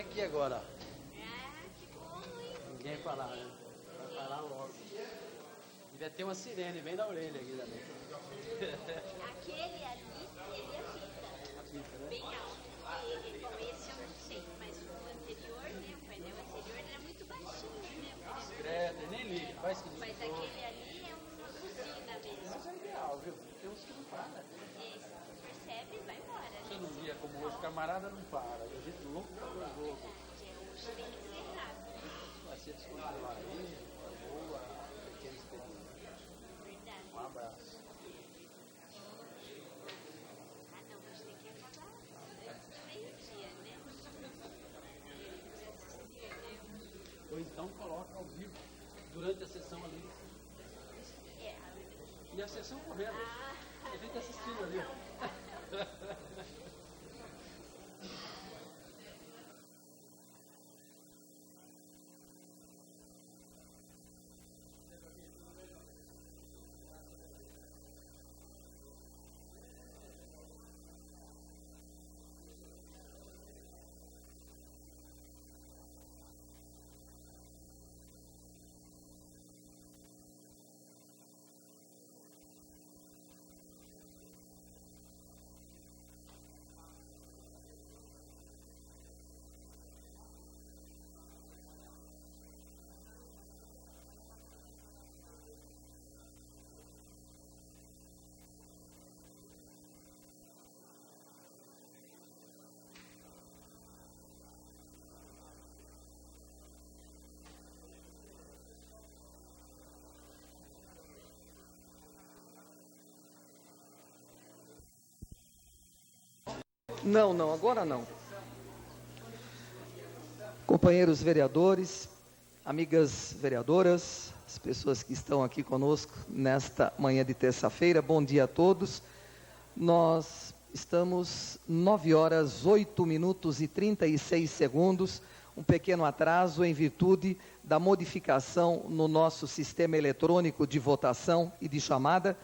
aqui agora. Ah, que bom, hein? Ninguém falar, né? Vai falar logo. Devia ter uma sirene bem na orelha aqui também. Aquele ali seria fita. A fita, né? Bem alto. Bom, esse eu não sei, mas o anterior, né? O painel anterior era muito baixinho, né? O painel. Discreto, nem liga, faz que não. Mas aquele ali é uma buzina mesmo. Mas é ideal, viu? Tem uns que não param. Esse, tu percebe e vai embora, Você né? não via como hoje, camarada não para. A gente louco pra ver o jogo. Hoje tem que ser rápido. Vai ser descontrolar aí, boa, pequena experiência. Verdade. Um abraço. Ah, não, hoje tem que acabar antes do meio-dia, né? Ou então coloca ao vivo, durante a sessão ali. É, E a sessão correndo. A gente assistindo ali. Não, agora não. Companheiros vereadores, amigas vereadoras, as pessoas que estão aqui conosco nesta manhã de terça-feira, bom dia a todos. Nós estamos 9 horas, 8 minutos e 36 segundos, um pequeno atraso em virtude da modificação no nosso sistema eletrônico de votação e de chamada.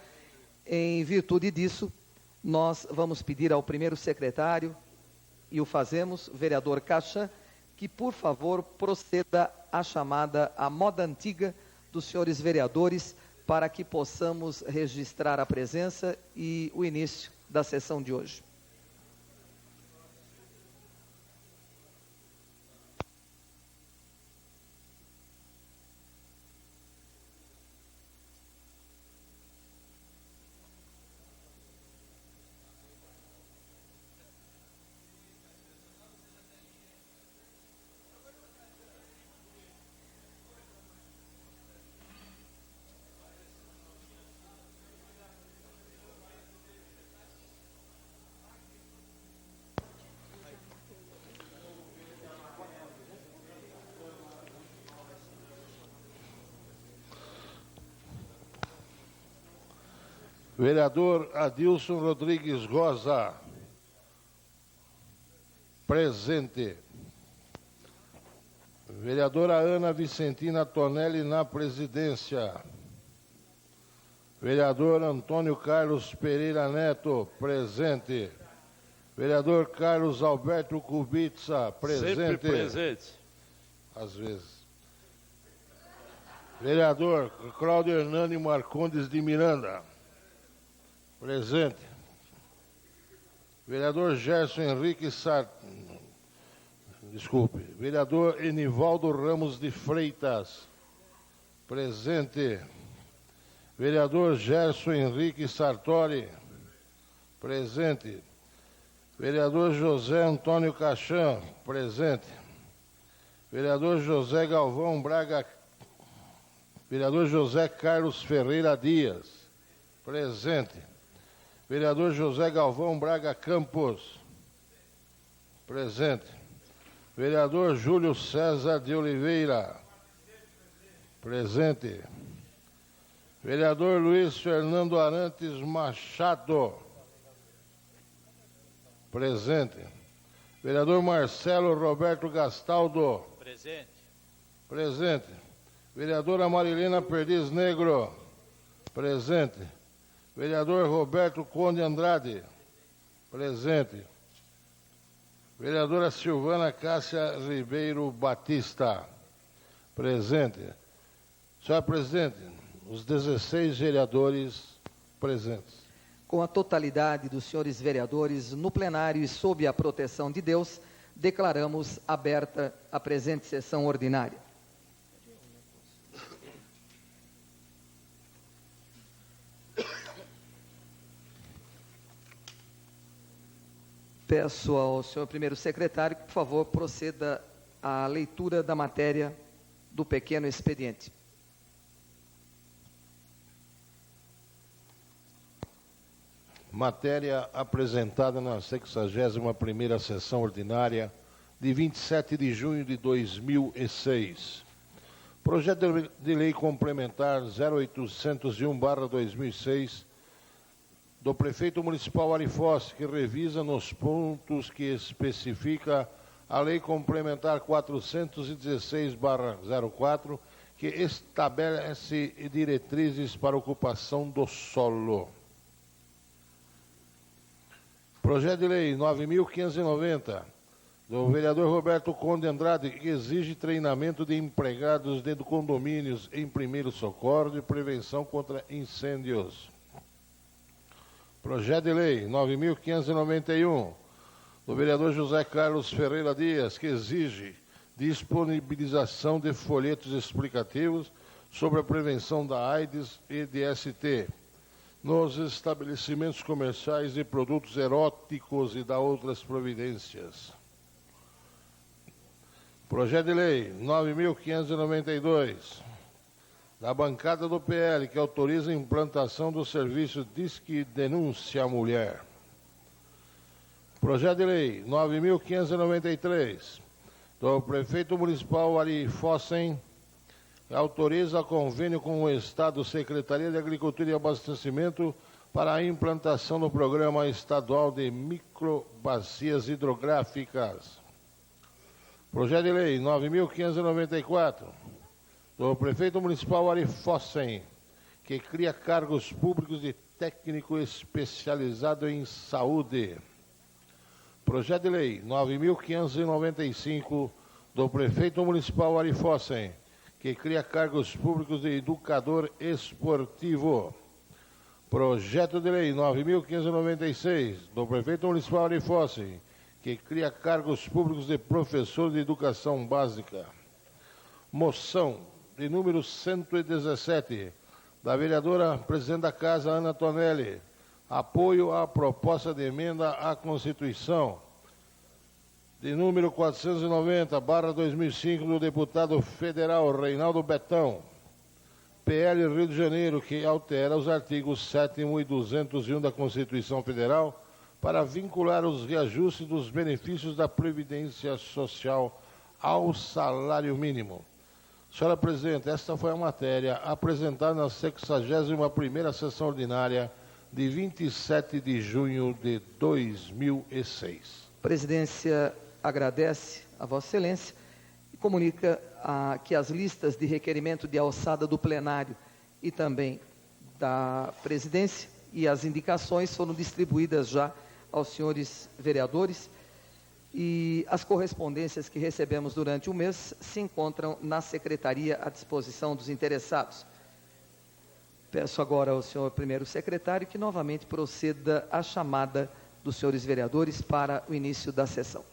Em virtude disso, nós vamos pedir ao primeiro secretário, e o fazemos, vereador Cachan, que, por favor, proceda à chamada à moda antiga dos senhores vereadores, para que possamos registrar a presença e o início da sessão de hoje. Vereador Adilson Rodrigues Rosa. Presente. Vereadora Ana Vicentina Tonelli na presidência. Vereador Antônio Carlos Pereira Neto, presente. Vereador Carlos Alberto Kubica, presente. Sempre presente. Às vezes. Vereador Cláudio Hernani Marcondes de Miranda, presente. Vereador Gerson Henrique Vereador Enivaldo Ramos de Freitas, presente. Vereador Gerson Henrique Sartori, presente. Vereador José Antônio Cachan, presente. Vereador José Galvão Braga. Vereador José Carlos Ferreira Dias, presente. Vereador José Galvão Braga Campos, presente. Vereador Júlio César de Oliveira, presente. Vereador Luiz Fernando Arantes Machado, presente. Vereador Marcelo Roberto Gastaldo, Presente. presente. Vereadora Marilena Perdiz Negro, presente. Vereador Roberto Conde Andrade, presente. Vereadora Silvana Cássia Ribeiro Batista, presente. Senhora Presidente, os 16 vereadores presentes. Com a totalidade dos senhores vereadores no plenário e sob a proteção de Deus, declaramos aberta a presente sessão ordinária. Peço ao senhor primeiro secretário que, por favor, proceda à leitura da matéria do pequeno expediente. Matéria apresentada na 61ª sessão ordinária de 27 de junho de 2006. Projeto de Lei Complementar 0801/2006 do Prefeito Municipal Ari Fossi, que revisa nos pontos que especifica a Lei Complementar 416/04, que estabelece diretrizes para ocupação do solo. Projeto de Lei 9.590, do vereador Roberto Conde Andrade, que exige treinamento de empregados de condomínios em primeiro socorro e prevenção contra incêndios. Projeto de Lei 9.591, do vereador José Carlos Ferreira Dias, que exige disponibilização de folhetos explicativos sobre a prevenção da AIDS e DST nos estabelecimentos comerciais de produtos eróticos e da outras providências. Projeto de Lei 9.592, da bancada do PL, que autoriza a implantação do serviço Disque Denúncia Mulher. Projeto de Lei 9.593, do Prefeito Municipal Ari Fossi, que autoriza convênio com o Estado, Secretaria de Agricultura e Abastecimento, para a implantação do Programa Estadual de Microbacias Hidrográficas. Projeto de Lei 9.594, do Prefeito Municipal Ari Fossi, que cria cargos públicos de técnico especializado em saúde. Projeto de Lei 9.595, do Prefeito Municipal Ari Fossi, que cria cargos públicos de educador esportivo. Projeto de Lei 9.596, do Prefeito Municipal Ari Fossi, que cria cargos públicos de professor de educação básica. Moção de número 117, da vereadora Presidente da Casa, Ana Tonelli, apoio à proposta de emenda à Constituição. De número 490/2005, do deputado federal Reinaldo Betão, PL Rio de Janeiro, que altera os artigos 7º e 201 da Constituição Federal para vincular os reajustes dos benefícios da Previdência Social ao salário mínimo. Senhora Presidente, esta foi a matéria apresentada na 61ª sessão ordinária de 27 de junho de 2006. Presidência agradece a Vossa Excelência e comunica que as listas de requerimento de alçada do plenário e também da presidência e as indicações foram distribuídas já aos senhores vereadores e as correspondências que recebemos durante o mês se encontram na secretaria à disposição dos interessados. Peço agora ao senhor primeiro secretário que novamente proceda à chamada dos senhores vereadores para o início da sessão.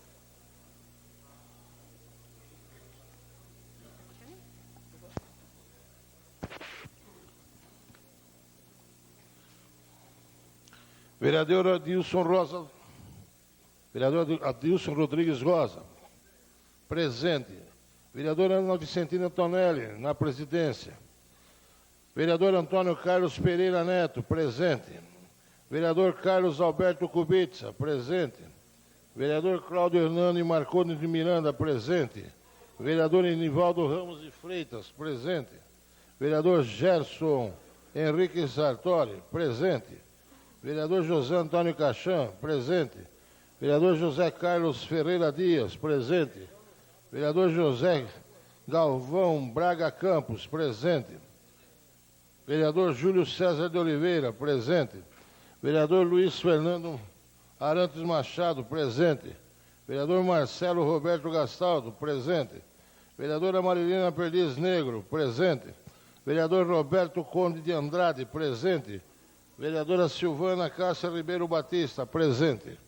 Vereador Adilson Rodrigues Rosa, presente. Vereadora Ana Vicentina Tonelli, na presidência. Vereador Antônio Carlos Pereira Neto, presente. Vereador Carlos Alberto Kubica, presente. Vereador Cláudio Hernani Marconi de Miranda, presente. Vereador Enivaldo Ramos de Freitas, presente. Vereador Gerson Henrique Sartori, presente. Vereador José Antônio Cachan, presente. Vereador José Carlos Ferreira Dias, presente. Vereador José Galvão Braga Campos, presente. Vereador Júlio César de Oliveira, presente. Vereador Luiz Fernando Arantes Machado, presente. Vereador Marcelo Roberto Gastaldo, presente. Vereadora Marilena Perdiz Negro, presente. Vereador Roberto Conde de Andrade, presente. Vereadora Silvana Cássia Ribeiro Batista, presente.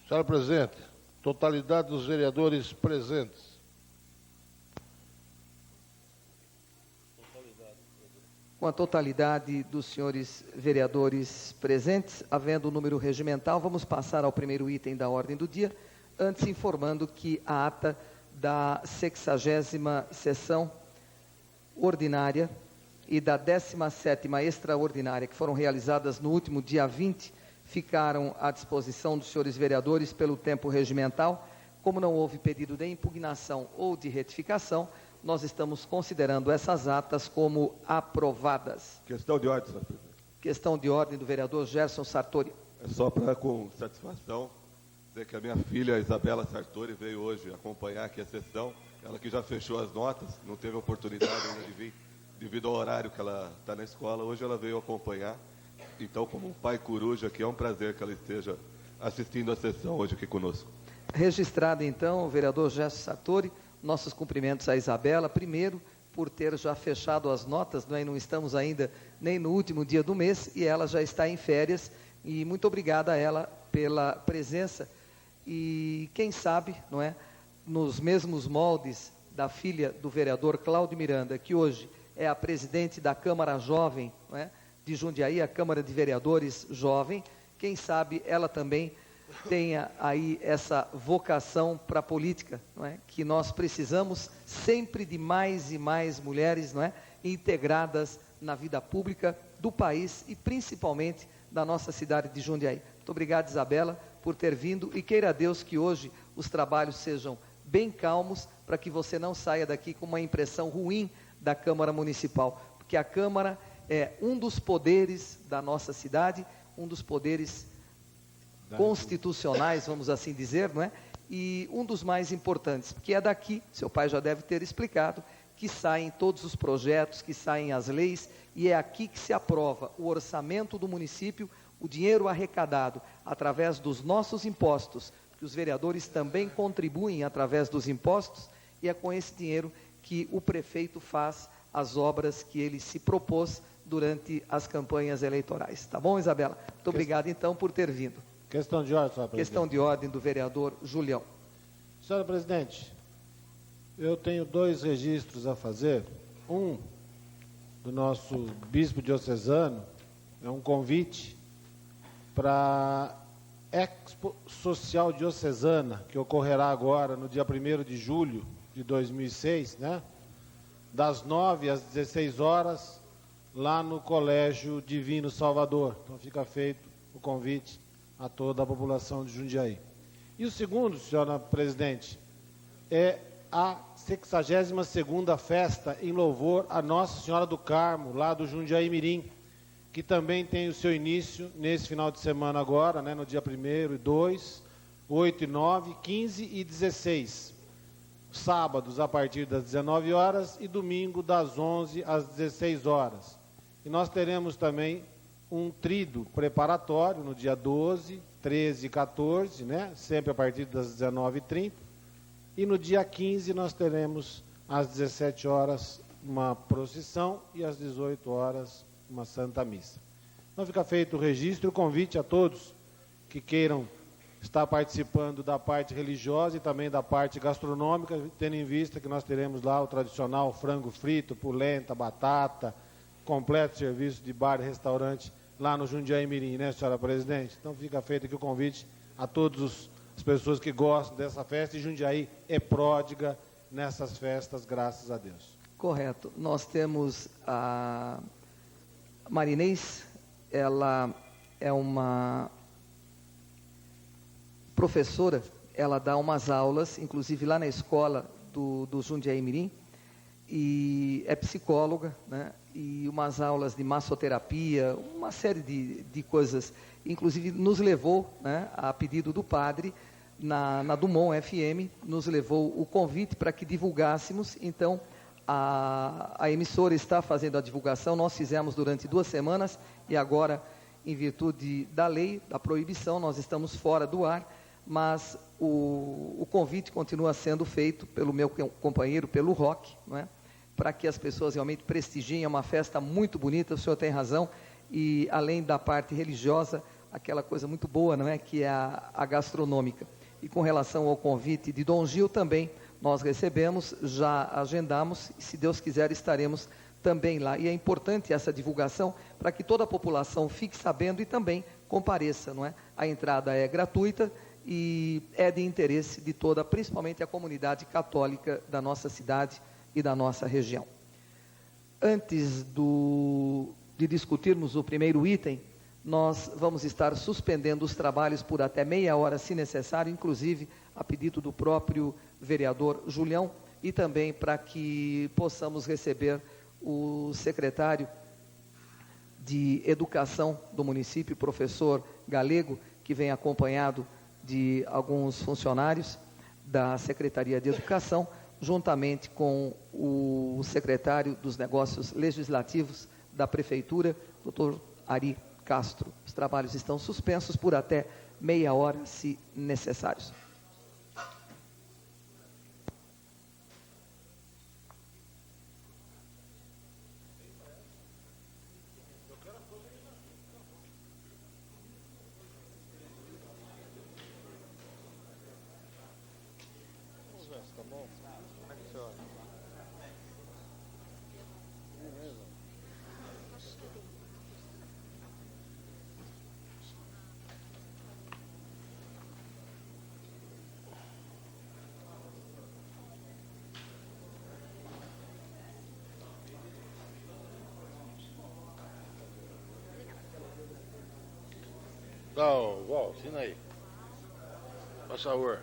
Senhora presidente, totalidade dos vereadores presentes. Com a totalidade dos senhores vereadores presentes, havendo o número regimental, vamos passar ao primeiro item da ordem do dia, antes informando que a ata da 60ª sessão ordinária e da 17ª extraordinária, que foram realizadas no último dia 20, ficaram à disposição dos senhores vereadores pelo tempo regimental. Como não houve pedido de impugnação ou de retificação, nós estamos considerando essas atas como aprovadas. Questão de ordem, senhor presidente. Questão de ordem do vereador Gerson Sartori. É só para, com satisfação, dizer que a minha filha Isabela Sartori veio hoje acompanhar aqui a sessão. Ela que já fechou as notas, não teve oportunidade ainda de vir, devido ao horário que ela está na escola. Hoje ela veio acompanhar. Então, como um pai coruja aqui, é um prazer que ela esteja assistindo a sessão hoje aqui conosco. Registrado, então, o vereador Gerson Sartori. Nossos cumprimentos à Isabela, primeiro, por ter já fechado as notas, não é? Não estamos ainda nem no último dia do mês, e ela já está em férias, e muito obrigada a ela pela presença, e quem sabe, não é, nos mesmos moldes da filha do vereador Cláudio Miranda, que hoje é a presidente da Câmara Jovem, não é, de Jundiaí, a Câmara de Vereadores Jovem, quem sabe ela também tenha aí essa vocação para a política, não é? Que nós precisamos sempre de mais e mais mulheres, não é? Integradas na vida pública do país e principalmente da nossa cidade de Jundiaí. Muito obrigado, Isabela, por ter vindo, e queira Deus que hoje os trabalhos sejam bem calmos, para que você não saia daqui com uma impressão ruim da Câmara Municipal, porque a Câmara é um dos poderes da nossa cidade, um dos poderes constitucionais, vamos assim dizer, não é? E um dos mais importantes, porque é daqui, seu pai já deve ter explicado, que saem todos os projetos, que saem as leis, e é aqui que se aprova o orçamento do município, o dinheiro arrecadado através dos nossos impostos, que os vereadores também contribuem através dos impostos, e é com esse dinheiro que o prefeito faz as obras que ele se propôs durante as campanhas eleitorais. Tá bom, Isabela? Muito obrigado, então, por ter vindo. Questão de ordem, senhora presidente. Questão de ordem do vereador Julião. Senhora presidente, eu tenho 2 registros a fazer. Um, do nosso bispo diocesano, é um convite para a Expo Social Diocesana, que ocorrerá agora no dia 1º de julho de 2006, né? Das 9 às 16 horas, lá no Colégio Divino Salvador. Então fica feito o convite a toda a população de Jundiaí. E o segundo, senhora presidente, é a 62ª festa em louvor a Nossa Senhora do Carmo, lá do Jundiaí Mirim, que também tem o seu início nesse final de semana agora, né, no dia 1º e 2, 8 e 9, 15 e 16. Sábados a partir das 19 horas e domingo das 11 às 16 horas. E nós teremos também um tríduo preparatório no dia 12, 13 e 14, né? Sempre a partir das 19h30. E no dia 15 nós teremos às 17 horas uma procissão e às 18 horas uma Santa Missa. Então fica feito o registro e o convite a todos que queiram estar participando da parte religiosa e também da parte gastronômica, tendo em vista que nós teremos lá o tradicional frango frito, polenta, batata, completo serviço de bar e restaurante lá no Jundiaí Mirim, né, senhora presidente? Então fica feito aqui o convite a todas as pessoas que gostam dessa festa, e Jundiaí é pródiga nessas festas, graças a Deus. Correto. Nós temos a Marinês, ela é uma professora, ela dá umas aulas, inclusive lá na escola do Jundiaí Mirim, e é psicóloga, né? E umas aulas de massoterapia, uma série de coisas, inclusive nos levou, né, a pedido do padre, na Dumont FM, nos levou o convite para que divulgássemos. Então, a emissora está fazendo a divulgação, nós fizemos durante 2 semanas, e agora em virtude da lei, da proibição, nós estamos fora do ar, mas o convite continua sendo feito pelo meu companheiro, pelo Roque, não é? Para que as pessoas realmente prestigiem. É uma festa muito bonita, o senhor tem razão, e além da parte religiosa, aquela coisa muito boa, não é? Que é a gastronômica. E com relação ao convite de Dom Gil também, nós recebemos, já agendamos, e se Deus quiser estaremos também lá. E é importante essa divulgação para que toda a população fique sabendo e também compareça, não é? A entrada é gratuita e é de interesse de toda, principalmente a comunidade católica da nossa cidade e da nossa região. Antes de discutirmos o primeiro item, nós vamos estar suspendendo os trabalhos por até meia hora, se necessário, inclusive a pedido do próprio vereador Julião, e também para que possamos receber o secretário de Educação do município, professor Galego, que vem acompanhado de alguns funcionários da Secretaria de Educação, juntamente com o secretário dos Negócios Legislativos da Prefeitura, doutor Ari Castro. Os trabalhos estão suspensos por até meia hora, se necessários. Então, Val, assina aí. Por favor.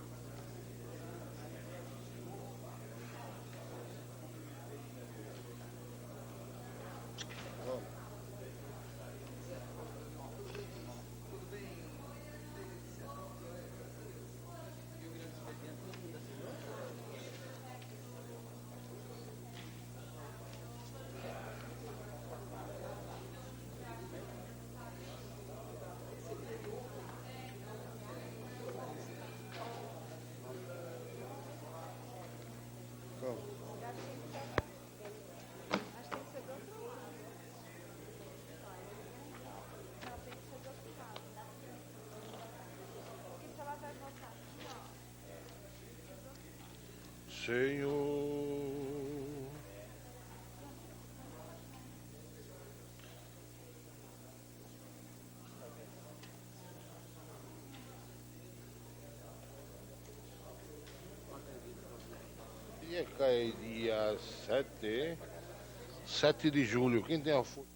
Senhor. Ia cair dia 7 de julho. Quem tem a folha?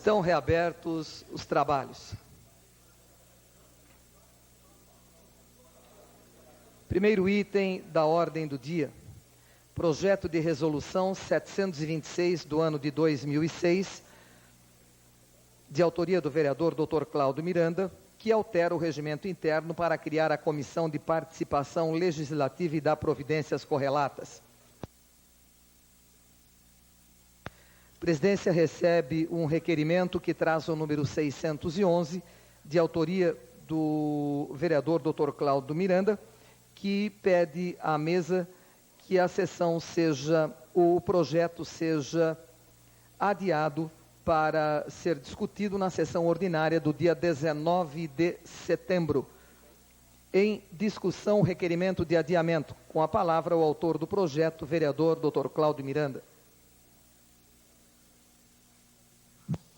Estão reabertos os trabalhos. Primeiro item da ordem do dia. Projeto de resolução 726 do ano de 2006, de autoria do vereador Dr. Cláudio Miranda, que altera o regimento interno para criar a Comissão de Participação Legislativa e dar providências correlatas. A presidência recebe um requerimento que traz o número 611, de autoria do vereador Dr. Cláudio Miranda, que pede à mesa que a sessão o projeto seja adiado para ser discutido na sessão ordinária do dia 19 de setembro. Em discussão, requerimento de adiamento. Com a palavra, o autor do projeto, vereador Dr. Cláudio Miranda.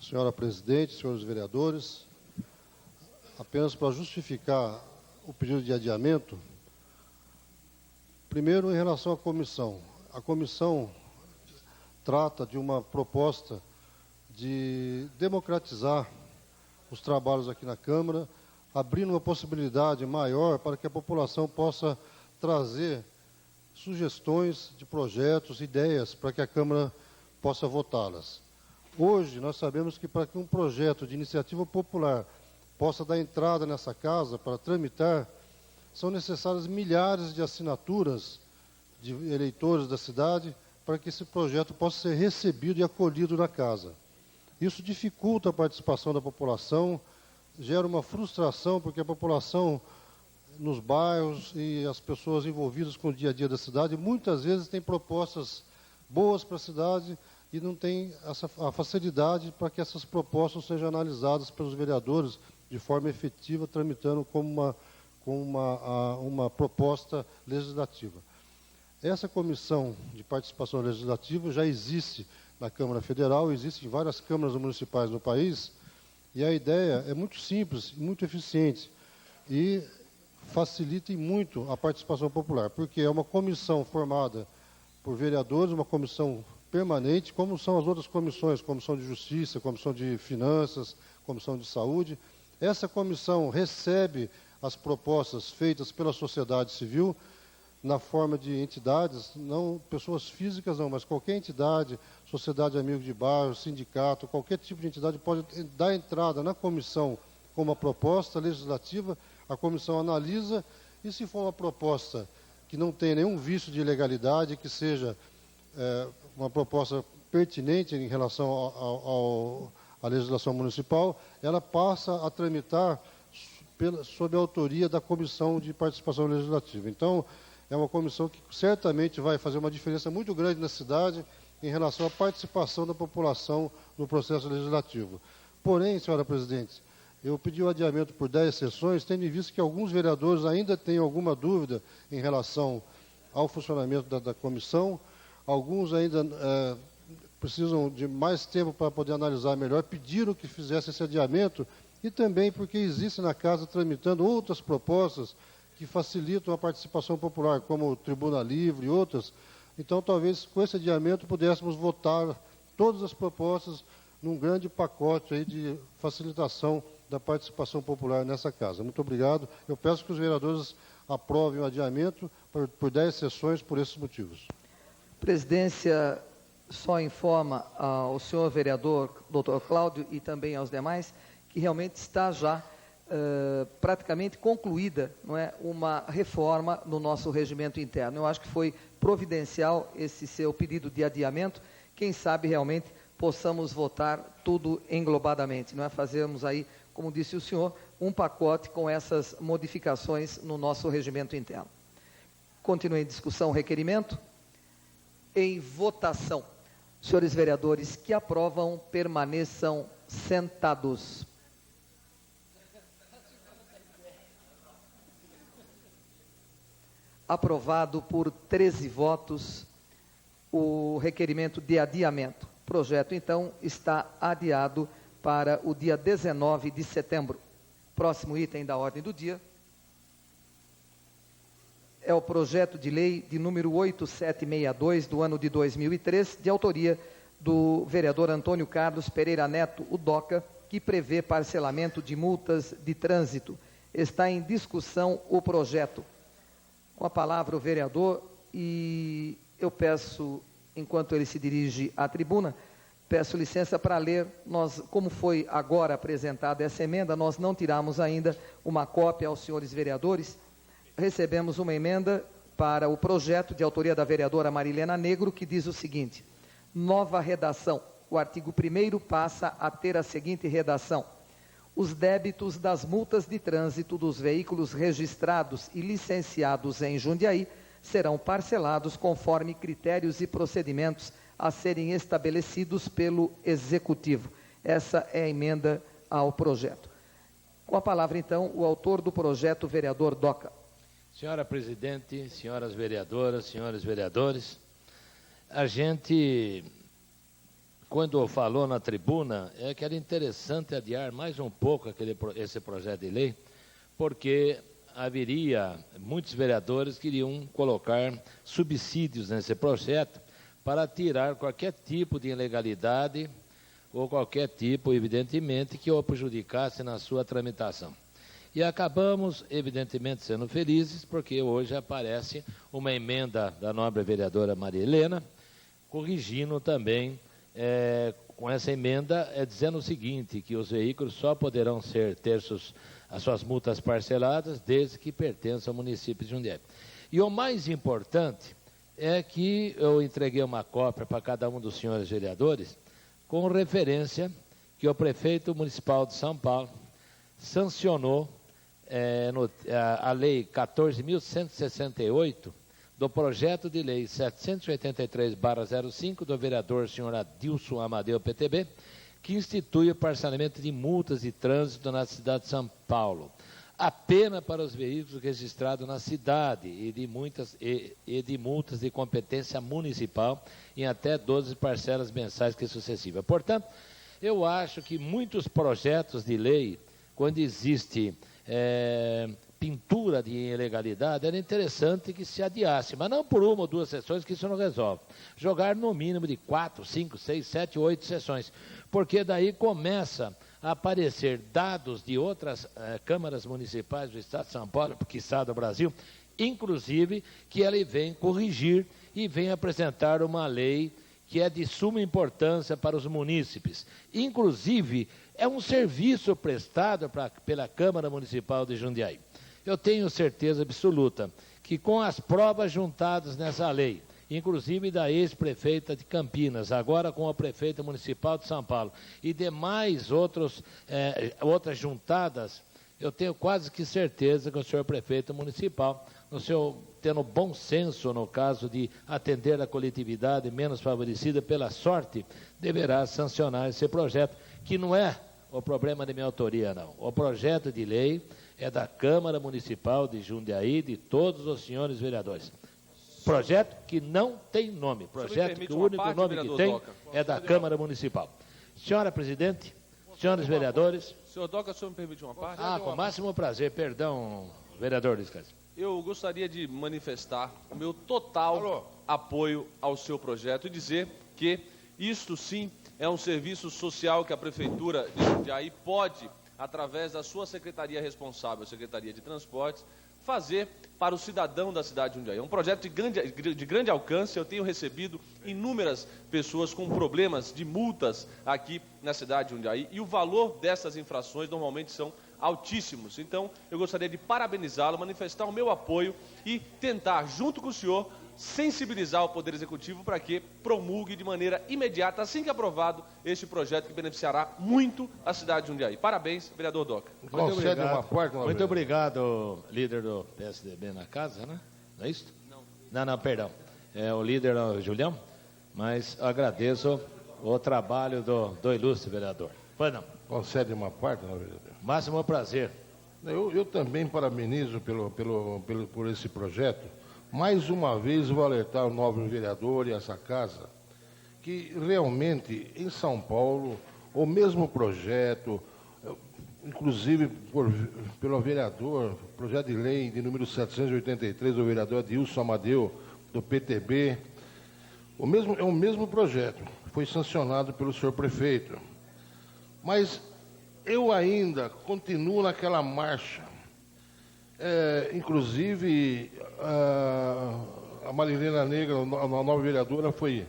Senhora presidente, senhores vereadores, apenas para justificar o pedido de adiamento, primeiro em relação à comissão. A comissão trata de uma proposta de democratizar os trabalhos aqui na Câmara, abrindo uma possibilidade maior para que a população possa trazer sugestões de projetos, ideias, para que a Câmara possa votá-las. Hoje, nós sabemos que para que um projeto de iniciativa popular possa dar entrada nessa casa para tramitar, são necessárias milhares de assinaturas de eleitores da cidade para que esse projeto possa ser recebido e acolhido na casa. Isso dificulta a participação da população, gera uma frustração, porque a população nos bairros e as pessoas envolvidas com o dia a dia da cidade, muitas vezes têm propostas boas para a cidade e não tem a facilidade para que essas propostas sejam analisadas pelos vereadores de forma efetiva, tramitando como uma proposta legislativa. Essa comissão de participação legislativa já existe na Câmara Federal, existe em várias câmaras municipais no país, e a ideia é muito simples, muito eficiente, e facilita muito a participação popular, porque é uma comissão formada por vereadores, uma comissão permanente, como são as outras comissões, Comissão de Justiça, Comissão de Finanças, Comissão de Saúde. Essa comissão recebe as propostas feitas pela sociedade civil, na forma de entidades, não pessoas físicas não, mas qualquer entidade, sociedade amigo de bairro, sindicato, qualquer tipo de entidade pode dar entrada na comissão com uma proposta legislativa, a comissão analisa, e se for uma proposta que não tenha nenhum vício de ilegalidade, que seja uma proposta pertinente em relação à legislação municipal, ela passa a tramitar sob a autoria da Comissão de Participação Legislativa. Então, é uma comissão que certamente vai fazer uma diferença muito grande na cidade em relação à participação da população no processo legislativo. Porém, senhora presidente, eu pedi o adiamento por 10 sessões, tendo em vista que alguns vereadores ainda têm alguma dúvida em relação ao funcionamento da comissão, alguns ainda precisam de mais tempo para poder analisar melhor, pediram que fizesse esse adiamento, e também porque existe na casa tramitando outras propostas que facilitam a participação popular, como o Tribuna Livre e outras. Então, talvez com esse adiamento pudéssemos votar todas as propostas num grande pacote aí de facilitação da participação popular nessa casa. Muito obrigado. Eu peço que os vereadores aprovem o adiamento por 10 sessões por esses motivos. A presidência só informa ao senhor vereador, doutor Cláudio, e também aos demais, que realmente está já praticamente concluída, não é, uma reforma no nosso regimento interno. Eu acho que foi providencial esse seu pedido de adiamento. Quem sabe realmente possamos votar tudo englobadamente, não é? Fazermos aí, como disse o senhor, um pacote com essas modificações no nosso regimento interno. Continue em discussão o requerimento. Em votação. Senhores vereadores que aprovam, permaneçam sentados. Aprovado por 13 votos o requerimento de adiamento. O projeto, então, está adiado para o dia 19 de setembro. Próximo item da ordem do dia é o projeto de lei de número 8762 do ano de 2003, de autoria do vereador Antônio Carlos Pereira Neto, o DOCA, que prevê parcelamento de multas de trânsito. Está em discussão o projeto. Com a palavra o vereador, e eu peço, enquanto ele se dirige à tribuna, peço licença para ler. Nós, como foi agora apresentada essa emenda, nós não tiramos ainda uma cópia aos senhores vereadores. Recebemos uma emenda para o projeto de autoria da vereadora Marilena Negro, que diz o seguinte: nova redação. O artigo 1º passa a ter a seguinte redação: os débitos das multas de trânsito dos veículos registrados e licenciados em Jundiaí serão parcelados conforme critérios e procedimentos a serem estabelecidos pelo Executivo. Essa é a emenda ao projeto. Com a palavra, então, o autor do projeto, o vereador Doca. Senhora Presidente, senhoras vereadoras, senhores vereadores, a gente, quando falou na tribuna, é que era interessante adiar mais um pouco esse projeto de lei, porque haveria, muitos vereadores queriam colocar subsídios nesse projeto para tirar qualquer tipo de ilegalidade ou qualquer tipo, evidentemente, que o prejudicasse na sua tramitação. E acabamos, evidentemente, sendo felizes, porque hoje aparece uma emenda da nobre vereadora Maria Helena, corrigindo também, com essa emenda, dizendo o seguinte, que os veículos só poderão ter as suas multas parceladas desde que pertençam ao município de Jundiaí. E o mais importante é que eu entreguei uma cópia para cada um dos senhores vereadores, com referência que o prefeito municipal de São Paulo sancionou a lei 14.168 do projeto de lei 783/05 do vereador senhor Adilson Amadeu PTB, que institui o parcelamento de multas de trânsito na cidade de São Paulo, apenas para os veículos registrados na cidade e de multas de competência municipal em até 12 parcelas mensais que sucessiva. Portanto, eu acho que muitos projetos de lei, quando existe pintura de ilegalidade, era interessante que se adiasse, mas não por uma ou duas sessões, que isso não resolve. Jogar no mínimo de 4, 5, 6, 7, 8 sessões, porque daí começa a aparecer dados de outras câmaras municipais do Estado de São Paulo, quiçá do Brasil, inclusive que ele vem corrigir e vem apresentar uma lei que é de suma importância para os munícipes. Inclusive, é um serviço prestado pela Câmara Municipal de Jundiaí. Eu tenho certeza absoluta que com as provas juntadas nessa lei, inclusive da ex-prefeita de Campinas, agora com a prefeita municipal de São Paulo, e demais outras juntadas, eu tenho quase que certeza que o senhor prefeito municipal, tendo bom senso no caso de atender a coletividade menos favorecida pela sorte, deverá sancionar esse projeto, que não é o problema de minha autoria, não. O projeto de lei é da Câmara Municipal de Jundiaí, de todos os senhores vereadores. Projeto que não tem nome, projeto que o único nome que tem é da Câmara Municipal. Senhora Presidente, senhores vereadores... Senhor Doca, o senhor me permite uma parte? Com o máximo prazer, perdão, vereador Luiz Carlos. Eu gostaria de manifestar o meu total apoio ao seu projeto e dizer que isto sim é um serviço social que a Prefeitura de Jundiaí pode, através da sua secretaria responsável, a Secretaria de Transportes, fazer para o cidadão da cidade de Jundiaí. É um projeto de grande alcance. Eu tenho recebido inúmeras pessoas com problemas de multas aqui na cidade de Jundiaí e o valor dessas infrações normalmente são altíssimos. Então, eu gostaria de parabenizá-lo, manifestar o meu apoio e tentar, junto com o senhor, sensibilizar o Poder Executivo para que promulgue de maneira imediata, assim que aprovado, este projeto que beneficiará muito a cidade de Jundiaí. Parabéns, vereador Doca. Muito obrigado, líder do PSDB na casa, né? Não é isso? Não, perdão. É o líder Julião, mas agradeço o trabalho do ilustre vereador. Pois não. Concede uma parte, não, vereador? Máximo prazer. Eu também parabenizo por esse projeto. Mais uma vez vou alertar o nobre vereador e essa casa que realmente em São Paulo o mesmo projeto, inclusive pelo vereador, projeto de lei de número 783 do vereador Adilson Amadeu do PTB, é o mesmo projeto. foi sancionado pelo senhor prefeito. Mas eu ainda continuo naquela marcha. Inclusive, a Marilena Negra, a nova vereadora, foi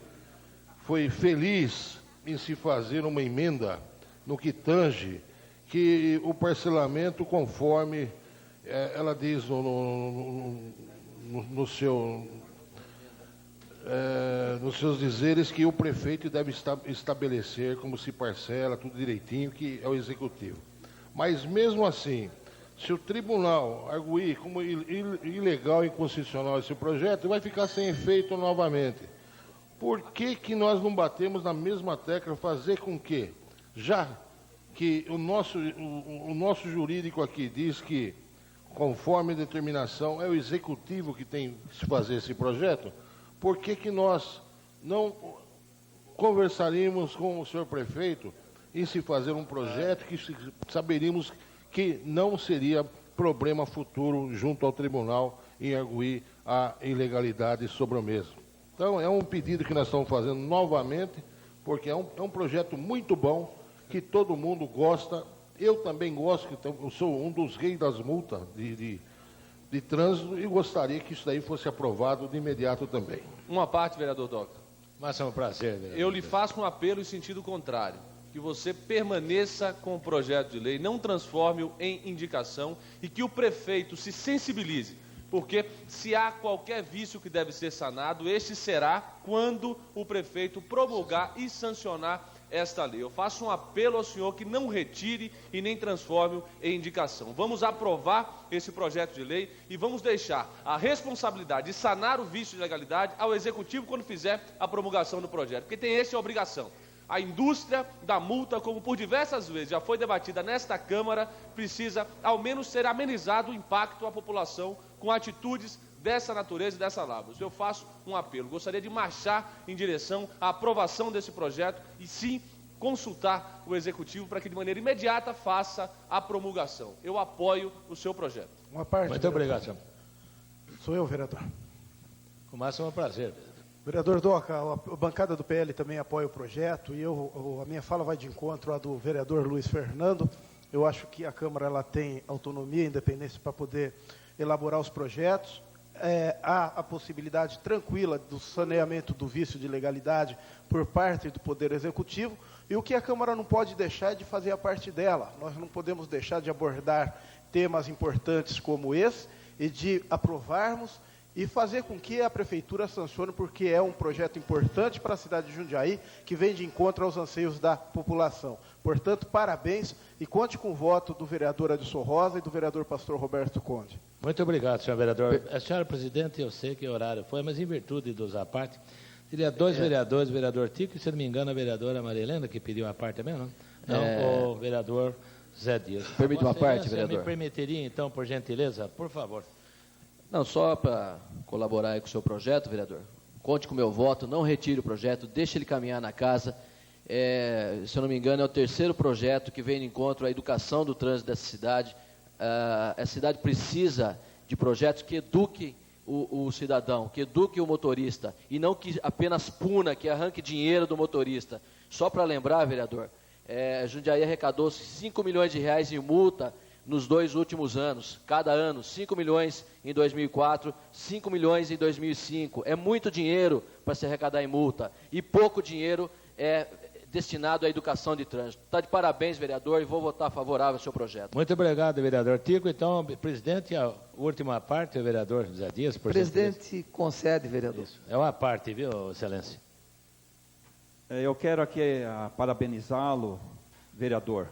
feliz em se fazer uma emenda no que tange que o parcelamento, conforme ela diz nos seus dizeres, que o prefeito deve estabelecer como se parcela, tudo direitinho, que é o executivo. Mas mesmo assim, se o tribunal arguir como ilegal e inconstitucional esse projeto, vai ficar sem efeito novamente. Por que nós não batemos na mesma tecla, fazer com que, já que o nosso jurídico aqui diz que, conforme determinação, é o executivo que tem que se fazer esse projeto, por que nós não conversaríamos com o senhor prefeito em se fazer um projeto que saberíamos que não seria problema futuro junto ao tribunal em arguir a ilegalidade sobre o mesmo? Então, é um pedido que nós estamos fazendo novamente, porque é um projeto muito bom, que todo mundo gosta. Eu também gosto, eu sou um dos reis das multas de trânsito e gostaria que isso daí fosse aprovado de imediato também. Uma parte, vereador Doctor. Mas é um prazer, vereador. Eu lhe faço um apelo em sentido contrário, que você permaneça com o projeto de lei, não transforme-o em indicação e que o prefeito se sensibilize, porque se há qualquer vício que deve ser sanado, este será quando o prefeito promulgar e sancionar esta lei. Eu faço um apelo ao senhor que não retire e nem transforme-o em indicação. Vamos aprovar esse projeto de lei e vamos deixar a responsabilidade de sanar o vício de legalidade ao executivo quando fizer a promulgação do projeto, porque tem essa obrigação. A indústria da multa, como por diversas vezes já foi debatida nesta Câmara, precisa ao menos ser amenizado o impacto à população com atitudes dessa natureza e dessa lábia. Eu faço um apelo, gostaria de marchar em direção à aprovação desse projeto e sim consultar o Executivo para que de maneira imediata faça a promulgação. Eu apoio o seu projeto. Uma parte. Muito obrigado, senhor. Sou eu, vereador. Com o máximo é um prazer, vereador. Vereador Doca, a bancada do PL também apoia o projeto e a minha fala vai de encontro à do vereador Luiz Fernando. Eu acho que a Câmara ela tem autonomia e independência para poder elaborar os projetos. Há a possibilidade tranquila do saneamento do vício de legalidade por parte do Poder Executivo, e o que a Câmara não pode deixar é de fazer a parte dela. Nós não podemos deixar de abordar temas importantes como esse e de aprovarmos e fazer com que a Prefeitura sancione, porque é um projeto importante para a cidade de Jundiaí, que vem de encontro aos anseios da população. Portanto, parabéns e conte com o voto do vereador Adilson Rosa e do vereador pastor Roberto Conde. Muito obrigado, senhor vereador. Senhora presidente, eu sei que o horário foi, mas em virtude dos à parte, teria dois vereadores, o vereador Tico e, se não me engano, a vereadora Maria Helena, que pediu a parte também, não? Não, o vereador Zé Dias. Permite uma parte, vereador? Me permitiria, então, por gentileza, por favor. Não, só para colaborar aí com o seu projeto, vereador. Conte com o meu voto, não retire o projeto, deixe ele caminhar na casa. Se eu não me engano, é o terceiro projeto que vem de encontro à educação do trânsito dessa cidade. A cidade precisa de projetos que eduquem o cidadão, que eduquem o motorista, e não que apenas puna, que arranque dinheiro do motorista. Só para lembrar, vereador, Jundiaí arrecadou 5 milhões de reais em multa nos 2 últimos anos, cada ano, 5 milhões em 2004, 5 milhões em 2005. É muito dinheiro para se arrecadar em multa, e pouco dinheiro é destinado à educação de trânsito. Está de parabéns, vereador, e vou votar favorável ao seu projeto. Muito obrigado, vereador Tico. Então, presidente, a última parte, o vereador José Dias. Por presidente, concede, vereador. Isso. É uma parte, viu, excelência? Eu quero aqui parabenizá-lo, vereador,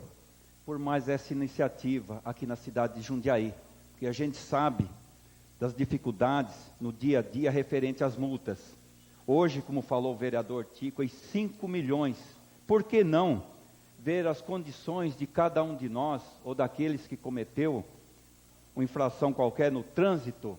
por mais essa iniciativa aqui na cidade de Jundiaí, porque a gente sabe das dificuldades no dia a dia referente às multas. Hoje, como falou o vereador Tico, 5 milhões. Por que não ver as condições de cada um de nós, ou daqueles que cometeu uma infração qualquer no trânsito,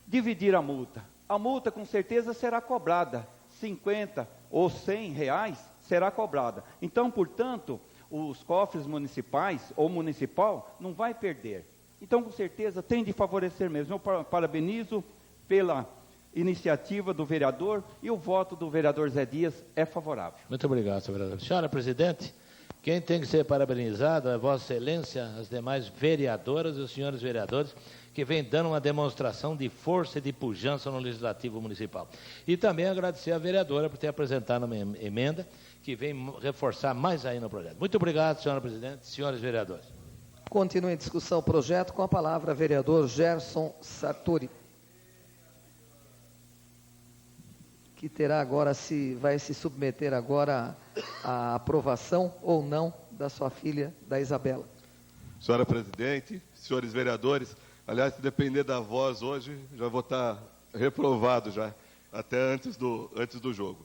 dividir a multa? A multa com certeza será cobrada, 50 ou 100 reais será cobrada. Então, portanto, os cofres municipais ou municipal não vai perder. Então, com certeza, tem de favorecer mesmo. Eu parabenizo pela iniciativa do vereador e o voto do vereador Zé Dias é favorável. Muito obrigado, senhor vereador. Senhora presidente, quem tem que ser parabenizado é Vossa Excelência, as demais vereadoras e os senhores vereadores, que vem dando uma demonstração de força e de pujança no Legislativo Municipal. E também agradecer à vereadora por ter apresentado uma emenda que vem reforçar mais ainda o projeto. Muito obrigado, senhora presidente, senhores vereadores. Continua em discussão o projeto, com a palavra vereador Gerson Sartori, que terá agora, vai se submeter agora à aprovação ou não da sua filha, da Isabela. Senhora presidente, senhores vereadores, aliás, se depender da voz hoje, já vou estar reprovado já, até antes do jogo.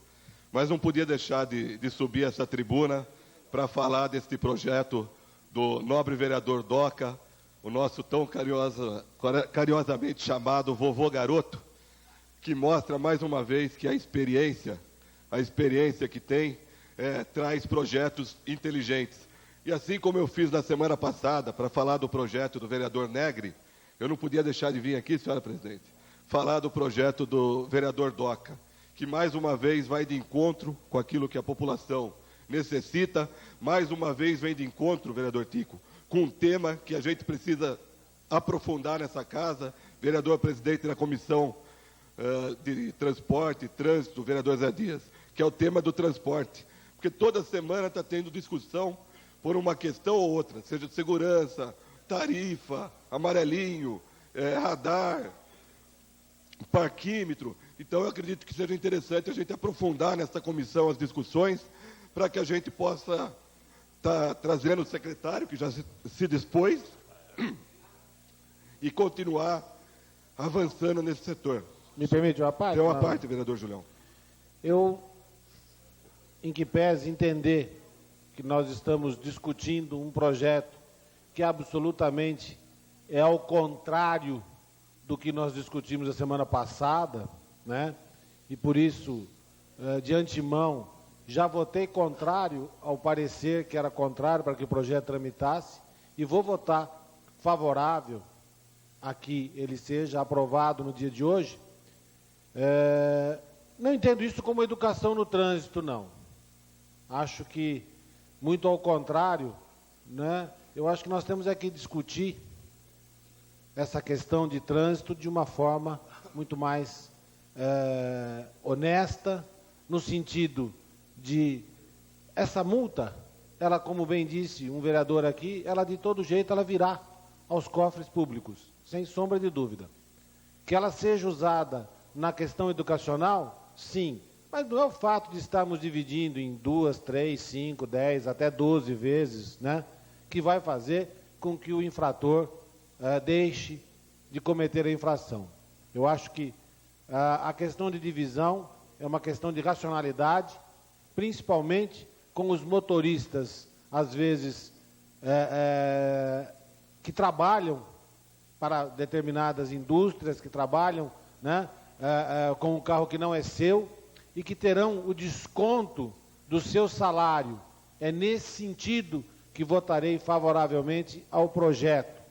Mas não podia deixar de subir essa tribuna para falar deste projeto do nobre vereador Doca, o nosso tão carinhosamente chamado vovô garoto, que mostra mais uma vez que a experiência que tem, traz projetos inteligentes. E assim como eu fiz na semana passada, para falar do projeto do vereador Negri, eu não podia deixar de vir aqui, senhora presidente, falar do projeto do vereador Doca, que mais uma vez vai de encontro com aquilo que a população necessita, mais uma vez vem de encontro, vereador Tico, com um tema que a gente precisa aprofundar nessa casa, vereador presidente da comissão de transporte e trânsito, vereador Zé Dias, que é o tema do transporte, porque toda semana está tendo discussão por uma questão ou outra, seja de segurança, tarifa, amarelinho, radar, parquímetro. Então, eu acredito que seja interessante a gente aprofundar nessa comissão as discussões, para que a gente possa estar trazendo o secretário, que já se dispôs, e continuar avançando nesse setor. Me permite uma parte? Tem uma parte, vereador Julião. Eu, em que pese entender que nós estamos discutindo um projeto que absolutamente é ao contrário do que nós discutimos a semana passada, né? E por isso, de antemão, já votei contrário ao parecer que era contrário para que o projeto tramitasse e vou votar favorável a que ele seja aprovado no dia de hoje. Não entendo isso como educação no trânsito, não. Acho que, muito ao contrário, né, eu acho que nós temos que discutir essa questão de trânsito de uma forma muito mais honesta, no sentido de essa multa, ela, como bem disse um vereador aqui, ela de todo jeito ela virá aos cofres públicos, sem sombra de dúvida. Que ela seja usada na questão educacional, sim, mas não é o fato de estarmos dividindo em 2, 3, 5, 10, até 12 vezes, né, que vai fazer com que o infrator deixe de cometer a infração. Eu acho que a questão de divisão é uma questão de racionalidade, principalmente com os motoristas, às vezes, que trabalham para determinadas indústrias, que trabalham, né, com um carro que não é seu e que terão o desconto do seu salário. É nesse sentido que votarei favoravelmente ao projeto,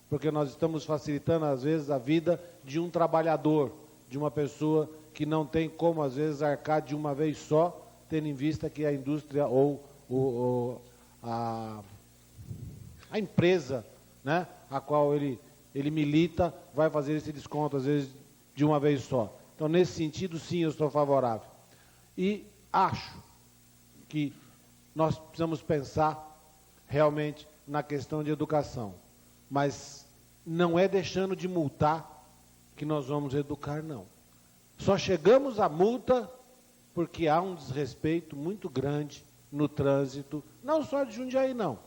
porque nós estamos facilitando, às vezes, a vida de um trabalhador, de uma pessoa que não tem como, às vezes, arcar de uma vez só, tendo em vista que a indústria ou a empresa, né, a qual ele milita, vai fazer esse desconto, às vezes, de uma vez só. Então, nesse sentido, sim, eu estou favorável. E acho que nós precisamos pensar realmente na questão de educação. Mas não é deixando de multar que nós vamos educar, não. Só chegamos à multa porque há um desrespeito muito grande no trânsito, não só de Jundiaí, não.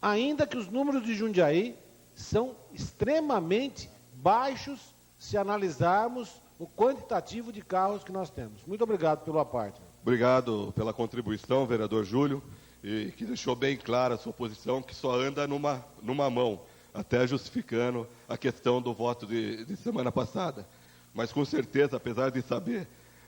Ainda que os números de Jundiaí são extremamente baixos se analisarmos o quantitativo de carros que nós temos. Muito obrigado pela parte. Obrigado pela contribuição, vereador Júlio, e que deixou bem clara a sua posição, que só anda numa mão, até justificando a questão do voto de semana passada. Mas, com certeza, apesar de saber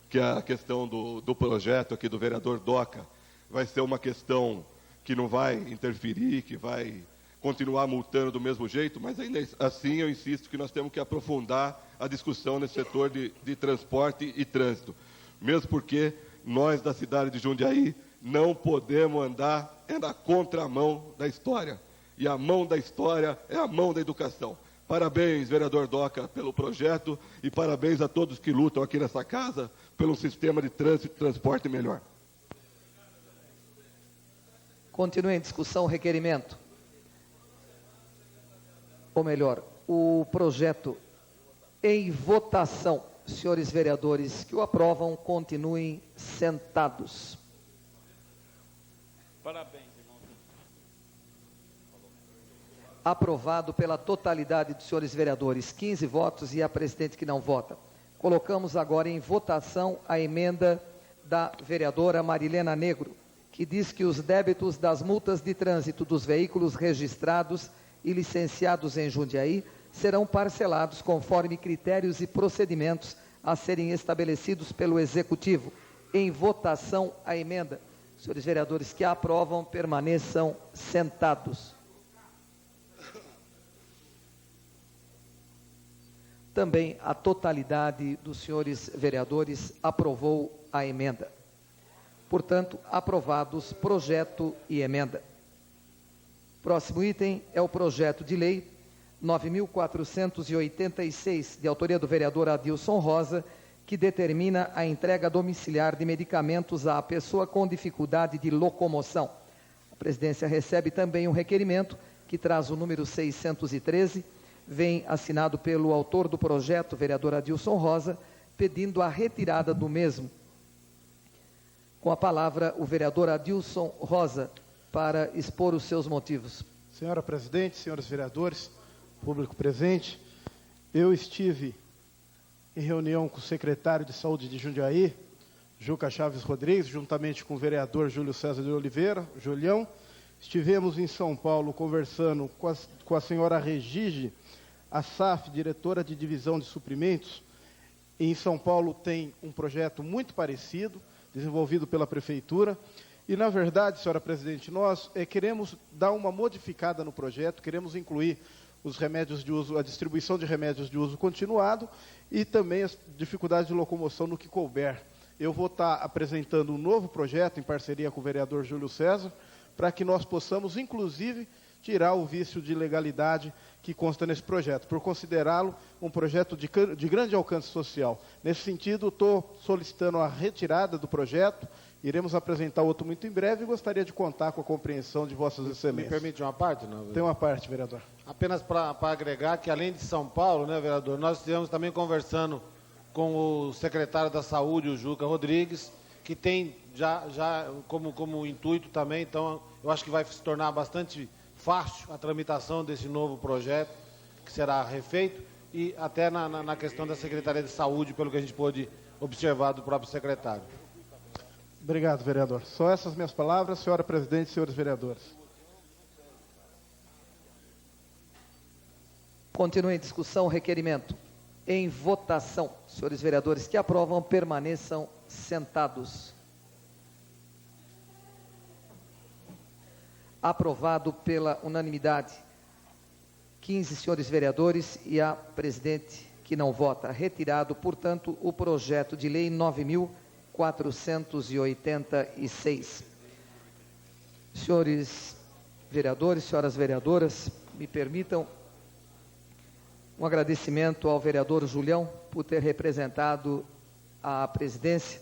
que a questão do projeto aqui do vereador Doca vai ser uma questão que não vai interferir, que vai continuar multando do mesmo jeito, mas ainda assim eu insisto que nós temos que aprofundar a discussão nesse setor de transporte e trânsito. Mesmo porque nós da cidade de Jundiaí não podemos andar na contramão da história. E a mão da história é a mão da educação. Parabéns, vereador Doca, pelo projeto e parabéns a todos que lutam aqui nessa casa pelo sistema de trânsito e transporte melhor. Continue em discussão o requerimento. Ou melhor, o projeto em votação. Senhores vereadores que o aprovam, continuem sentados. Parabéns. Aprovado pela totalidade dos senhores vereadores, 15 votos e a presidente que não vota. Colocamos agora em votação a emenda da vereadora Marilena Negro, que diz que os débitos das multas de trânsito dos veículos registrados e licenciados em Jundiaí serão parcelados conforme critérios e procedimentos a serem estabelecidos pelo Executivo. Em votação a emenda. Senhores vereadores que a aprovam, permaneçam sentados. Também a totalidade dos senhores vereadores aprovou a emenda. Portanto, aprovados projeto e emenda. Próximo item é o projeto de lei 9.486, de autoria do vereador Adilson Rosa, que determina a entrega domiciliar de medicamentos à pessoa com dificuldade de locomoção. A presidência recebe também um requerimento que traz o número 613, vem assinado pelo autor do projeto, vereador Adilson Rosa, pedindo a retirada do mesmo. Com a palavra, o vereador Adilson Rosa, para expor os seus motivos. Senhora presidente, senhores vereadores, público presente, eu estive em reunião com o secretário de Saúde de Jundiaí, Juca Chaves Rodrigues, juntamente com o vereador Júlio César de Oliveira, Julião. Estivemos em São Paulo conversando com a senhora Regige Assaf, diretora de divisão de suprimentos. Em São Paulo tem um projeto muito parecido, desenvolvido pela prefeitura. E, na verdade, senhora presidente, nós queremos dar uma modificada no projeto, queremos incluir os remédios de uso, a distribuição de remédios de uso continuado e também as dificuldades de locomoção no que couber. Eu vou estar apresentando um novo projeto em parceria com o vereador Júlio César, para que nós possamos, inclusive, tirar o vício de legalidade que consta nesse projeto, por considerá-lo um projeto de grande alcance social. Nesse sentido, estou solicitando a retirada do projeto, iremos apresentar outro muito em breve e gostaria de contar com a compreensão de vossas excelências. Me permite uma parte? Não, Tem uma parte, vereador. Apenas para agregar que, além de São Paulo, né, vereador, nós estivemos também conversando com o secretário da Saúde, o Juca Rodrigues, que tem já como intuito também, então eu acho que vai se tornar bastante fácil a tramitação desse novo projeto que será refeito e até na questão da Secretaria de Saúde, pelo que a gente pôde observar do próprio secretário. Obrigado, vereador. Só essas minhas palavras, senhora presidente e senhores vereadores. Continue em discussão o requerimento. Em votação. Senhores vereadores que aprovam, permaneçam sentados. Aprovado pela unanimidade. 15 senhores vereadores e a presidente que não vota. Retirado, portanto, o projeto de lei 9.486. Senhores vereadores, senhoras vereadoras, me permitam um agradecimento ao vereador Julião por ter representado a presidência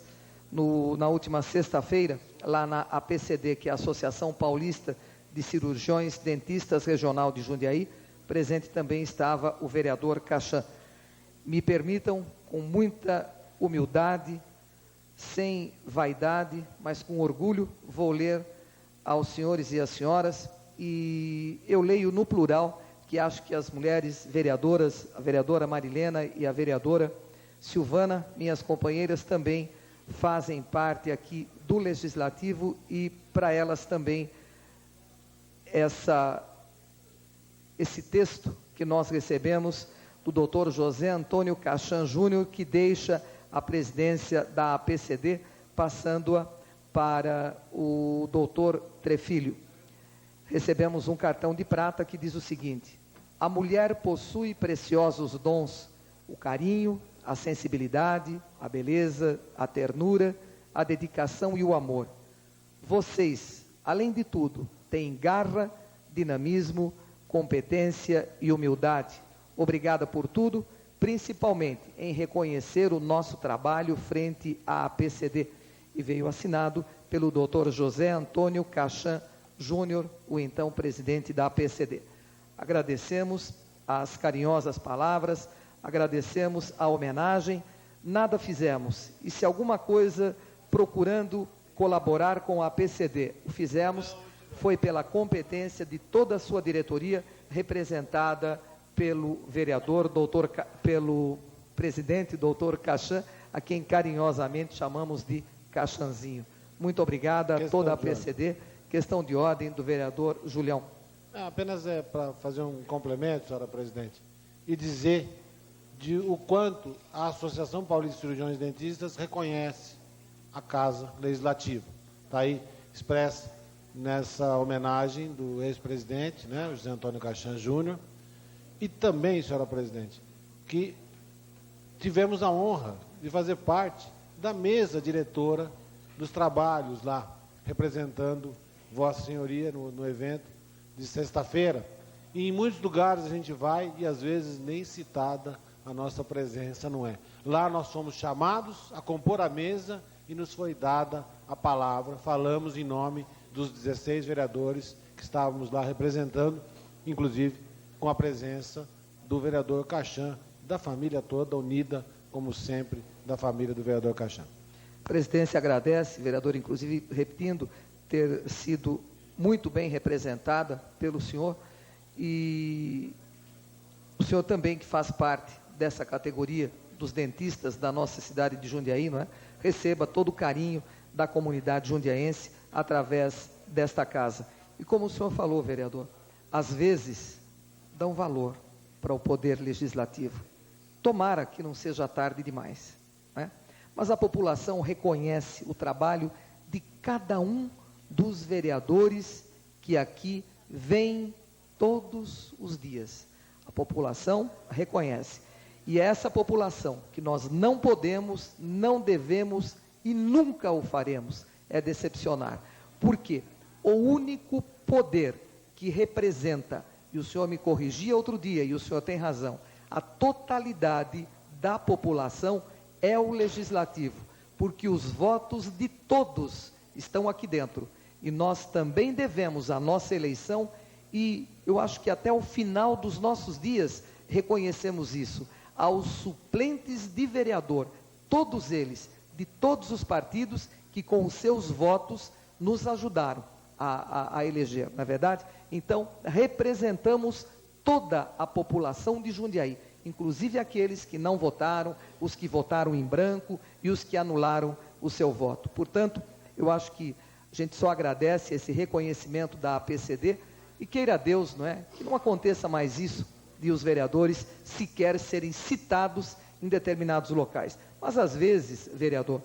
na última sexta-feira, lá na APCD, que é a Associação Paulista de Cirurgiões Dentistas Regional de Jundiaí. Presente também estava o vereador Cachan. Me permitam, com muita humildade, sem vaidade, mas com orgulho, vou ler aos senhores e às senhoras, e eu leio no plural, que acho que as mulheres vereadoras, a vereadora Marilena e a vereadora Silvana, minhas companheiras, também fazem parte aqui do Legislativo e para elas também esse texto que nós recebemos do doutor José Antônio Cachan Júnior, que deixa a presidência da APCD, passando-a para o doutor Trefilho. recebemos um cartão de prata que diz o seguinte: a mulher possui preciosos dons, o carinho, a sensibilidade, a beleza, a ternura, a dedicação e o amor. Vocês, além de tudo, têm garra, dinamismo, competência e humildade. Obrigada por tudo, principalmente em reconhecer o nosso trabalho frente à APCD. E veio assinado pelo Dr. José Antônio Cachan Júnior, o então presidente da APCD. Agradecemos as carinhosas palavras, agradecemos a homenagem, nada fizemos. E se alguma coisa procurando colaborar com a APCD o fizemos, foi pela competência de toda a sua diretoria, representada pelo vereador, pelo presidente, doutor Cachan, a quem carinhosamente chamamos de Cachanzinho. Muito obrigada a toda a APCD. Questão de ordem do vereador Julião. Apenas para fazer um complemento, senhora presidente, e dizer o quanto a Associação Paulista de Cirurgiões Dentistas reconhece a Casa Legislativa. Está aí expressa nessa homenagem do ex-presidente, né, José Antônio Cachan Júnior, e também, senhora presidente, que tivemos a honra de fazer parte da mesa diretora dos trabalhos lá, representando Vossa Senhoria no evento de sexta-feira. E em muitos lugares a gente vai e às vezes nem citada a nossa presença não é. Lá nós fomos chamados a compor a mesa e nos foi dada a palavra. Falamos em nome dos 16 vereadores que estávamos lá representando, inclusive com a presença do vereador Cachan, da família toda unida, como sempre, da família do vereador Cachan. A presidência agradece, vereador, inclusive, repetindo, ter sido muito bem representada pelo senhor, e o senhor também, que faz parte dessa categoria dos dentistas da nossa cidade de Jundiaí, não é? Receba todo o carinho da comunidade jundiaense através desta casa. E como o senhor falou, vereador, às vezes dão valor para o poder legislativo. Tomara que não seja tarde demais, né? Mas a população reconhece o trabalho de cada um dos vereadores que aqui vêm todos os dias. A população reconhece. E é essa população que nós não podemos, não devemos e nunca o faremos, é decepcionar. Por quê? O único poder que representa, e o senhor me corrigia outro dia, e o senhor tem razão, a totalidade da população é o legislativo, porque os votos de todos estão aqui dentro. E nós também devemos a nossa eleição, e eu acho que até o final dos nossos dias reconhecemos isso, aos suplentes de vereador, todos eles, de todos os partidos, que com os seus votos nos ajudaram a eleger, não é verdade? Então, representamos toda a população de Jundiaí, inclusive aqueles que não votaram, os que votaram em branco e os que anularam o seu voto. Portanto, eu acho que a gente só agradece esse reconhecimento da APCD e queira Deus, não é, que não aconteça mais isso de os vereadores sequer serem citados em determinados locais. Mas às vezes, vereador,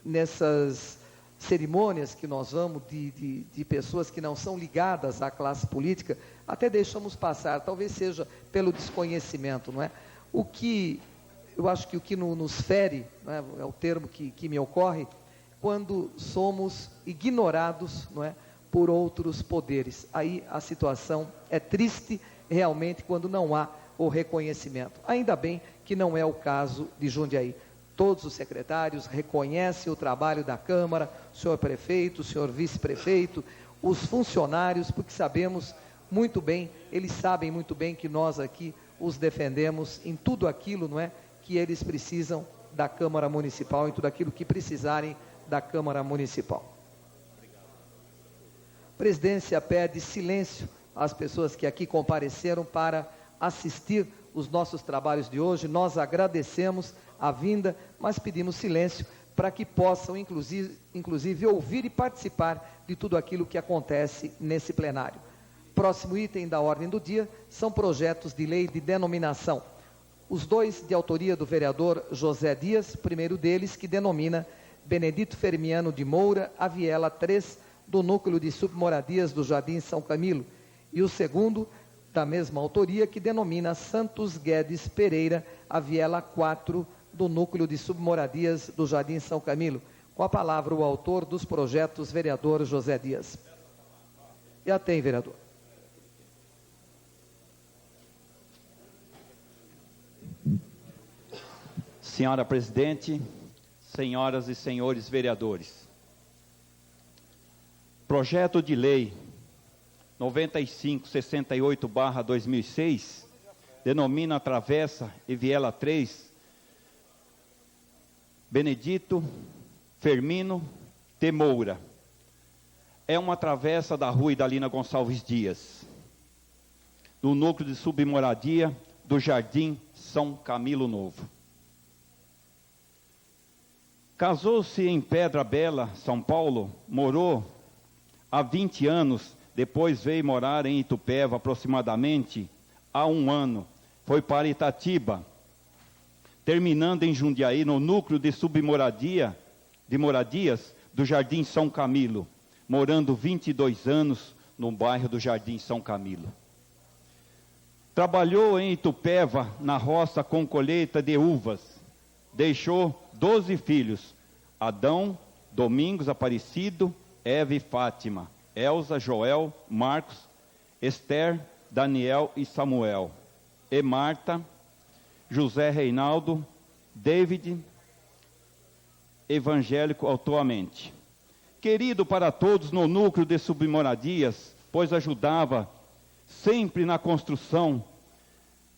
nessas cerimônias que nós vamos de pessoas que não são ligadas à classe política, até deixamos passar, talvez seja pelo desconhecimento, não é? O que, eu acho que o que nos fere, não é, é o termo que me ocorre, quando somos ignorados, não é, por outros poderes. Aí a situação é triste, realmente, quando não há o reconhecimento. Ainda bem que não é o caso de Jundiaí. Todos os secretários reconhecem o trabalho da Câmara, o senhor prefeito, o senhor vice-prefeito, os funcionários, porque sabemos muito bem, eles sabem muito bem que nós aqui os defendemos em tudo aquilo, não é, que eles precisam da Câmara Municipal, em tudo aquilo que precisarem da Câmara Municipal. A presidência pede silêncio às pessoas que aqui compareceram para assistir os nossos trabalhos de hoje. Nós agradecemos a vinda, mas pedimos silêncio para que possam, inclusive, ouvir e participar de tudo aquilo que acontece nesse plenário. Próximo item da ordem do dia são projetos de lei de denominação. Os dois de autoria do vereador José Dias, primeiro deles que denomina Benedito Fermiano de Moura, a Viela 3, do núcleo de submoradias do Jardim São Camilo, e o segundo, da mesma autoria, que denomina Santos Guedes Pereira, a viela 4 do núcleo de submoradias do Jardim São Camilo. Com a palavra o autor dos projetos, vereador José Dias. Já tem, vereador. Senhora presidente, senhoras e senhores vereadores. Projeto de lei 9568/2006 denomina a travessa e viela 3 Benedito Firmino de Moura. É uma travessa da rua Idalina Gonçalves Dias, no núcleo de submoradia do Jardim São Camilo Novo. Casou-se em Pedra Bela, São Paulo, morou há 20 anos, depois veio morar em Itupeva aproximadamente há 1 ano. Foi para Itatiba, terminando em Jundiaí, no núcleo de submoradia, de moradias do Jardim São Camilo, morando 22 anos no bairro do Jardim São Camilo. Trabalhou em Itupeva, na roça com colheita de uvas. Deixou 12 filhos: Adão, Domingos, Aparecido, Eva e Fátima, Elza, Joel, Marcos, Esther, Daniel e Samuel, e Marta, José Reinaldo, David, evangélico atualmente. Querido para todos no núcleo de submoradias, pois ajudava sempre na construção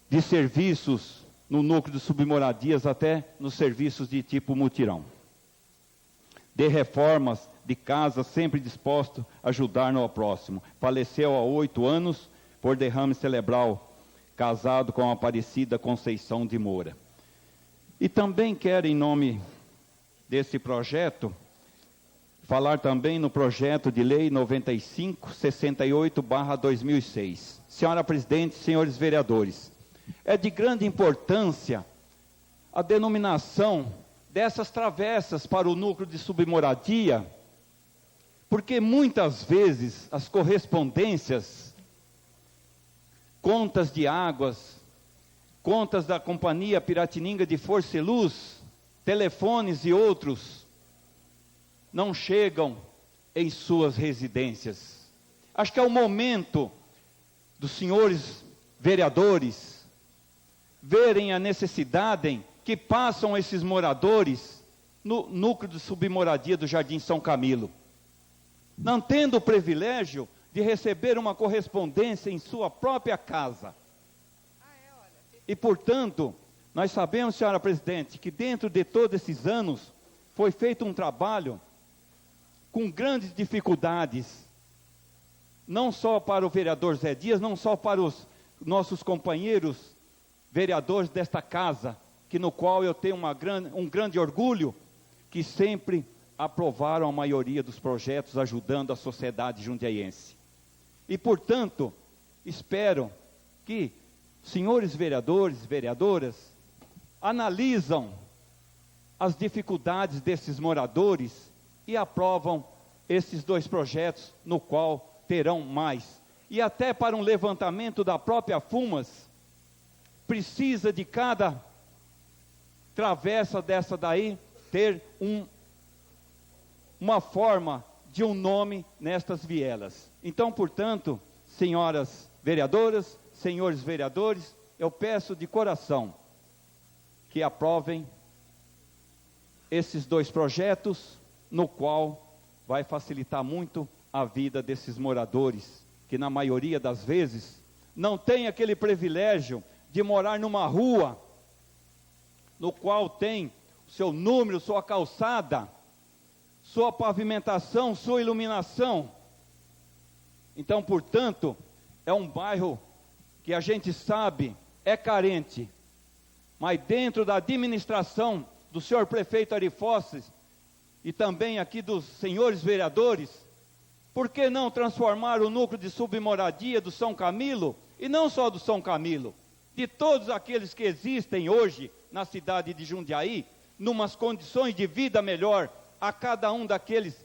de serviços no núcleo de submoradias, até nos serviços de tipo mutirão. De reformas de casa, sempre disposto a ajudar no próximo. Faleceu há 8 anos por derrame cerebral, casado com a Aparecida Conceição de Moura. E também quero, em nome desse projeto, falar também no projeto de lei 9568/2006. Senhora presidente, senhores vereadores, é de grande importância a denominação dessas travessas para o núcleo de submoradia, porque muitas vezes as correspondências, contas de águas, contas da Companhia Piratininga de Força e Luz, telefones e outros, não chegam em suas residências. Acho que é o momento dos senhores vereadores verem a necessidade que passam esses moradores no núcleo de submoradia do Jardim São Camilo, não tendo o privilégio de receber uma correspondência em sua própria casa. E, portanto, nós sabemos, senhora presidente, que dentro de todos esses anos foi feito um trabalho com grandes dificuldades, não só para o vereador Zé Dias, não só para os nossos companheiros vereadores desta casa, que no qual eu tenho um grande orgulho, que sempre aprovaram a maioria dos projetos ajudando a sociedade jundiaiense. E, portanto, espero que senhores vereadores e vereadoras analisam as dificuldades desses moradores e aprovam esses 2 projetos, no qual terão mais. E até para um levantamento da própria FUMAS, precisa de cada travessa dessa daí ter uma forma de um nome nestas vielas. Então, portanto, senhoras vereadoras, senhores vereadores, eu peço de coração que aprovem esses 2 projetos, no qual vai facilitar muito a vida desses moradores, que na maioria das vezes não tem aquele privilégio de morar numa rua, no qual tem o seu número, sua calçada, sua pavimentação, sua iluminação. Então, portanto, é um bairro que a gente sabe é carente, mas dentro da administração do senhor prefeito Ari Fosses e também aqui dos senhores vereadores, por que não transformar o núcleo de submoradia do São Camilo, e não só do São Camilo, de todos aqueles que existem hoje na cidade de Jundiaí, numas condições de vida melhor a cada um daqueles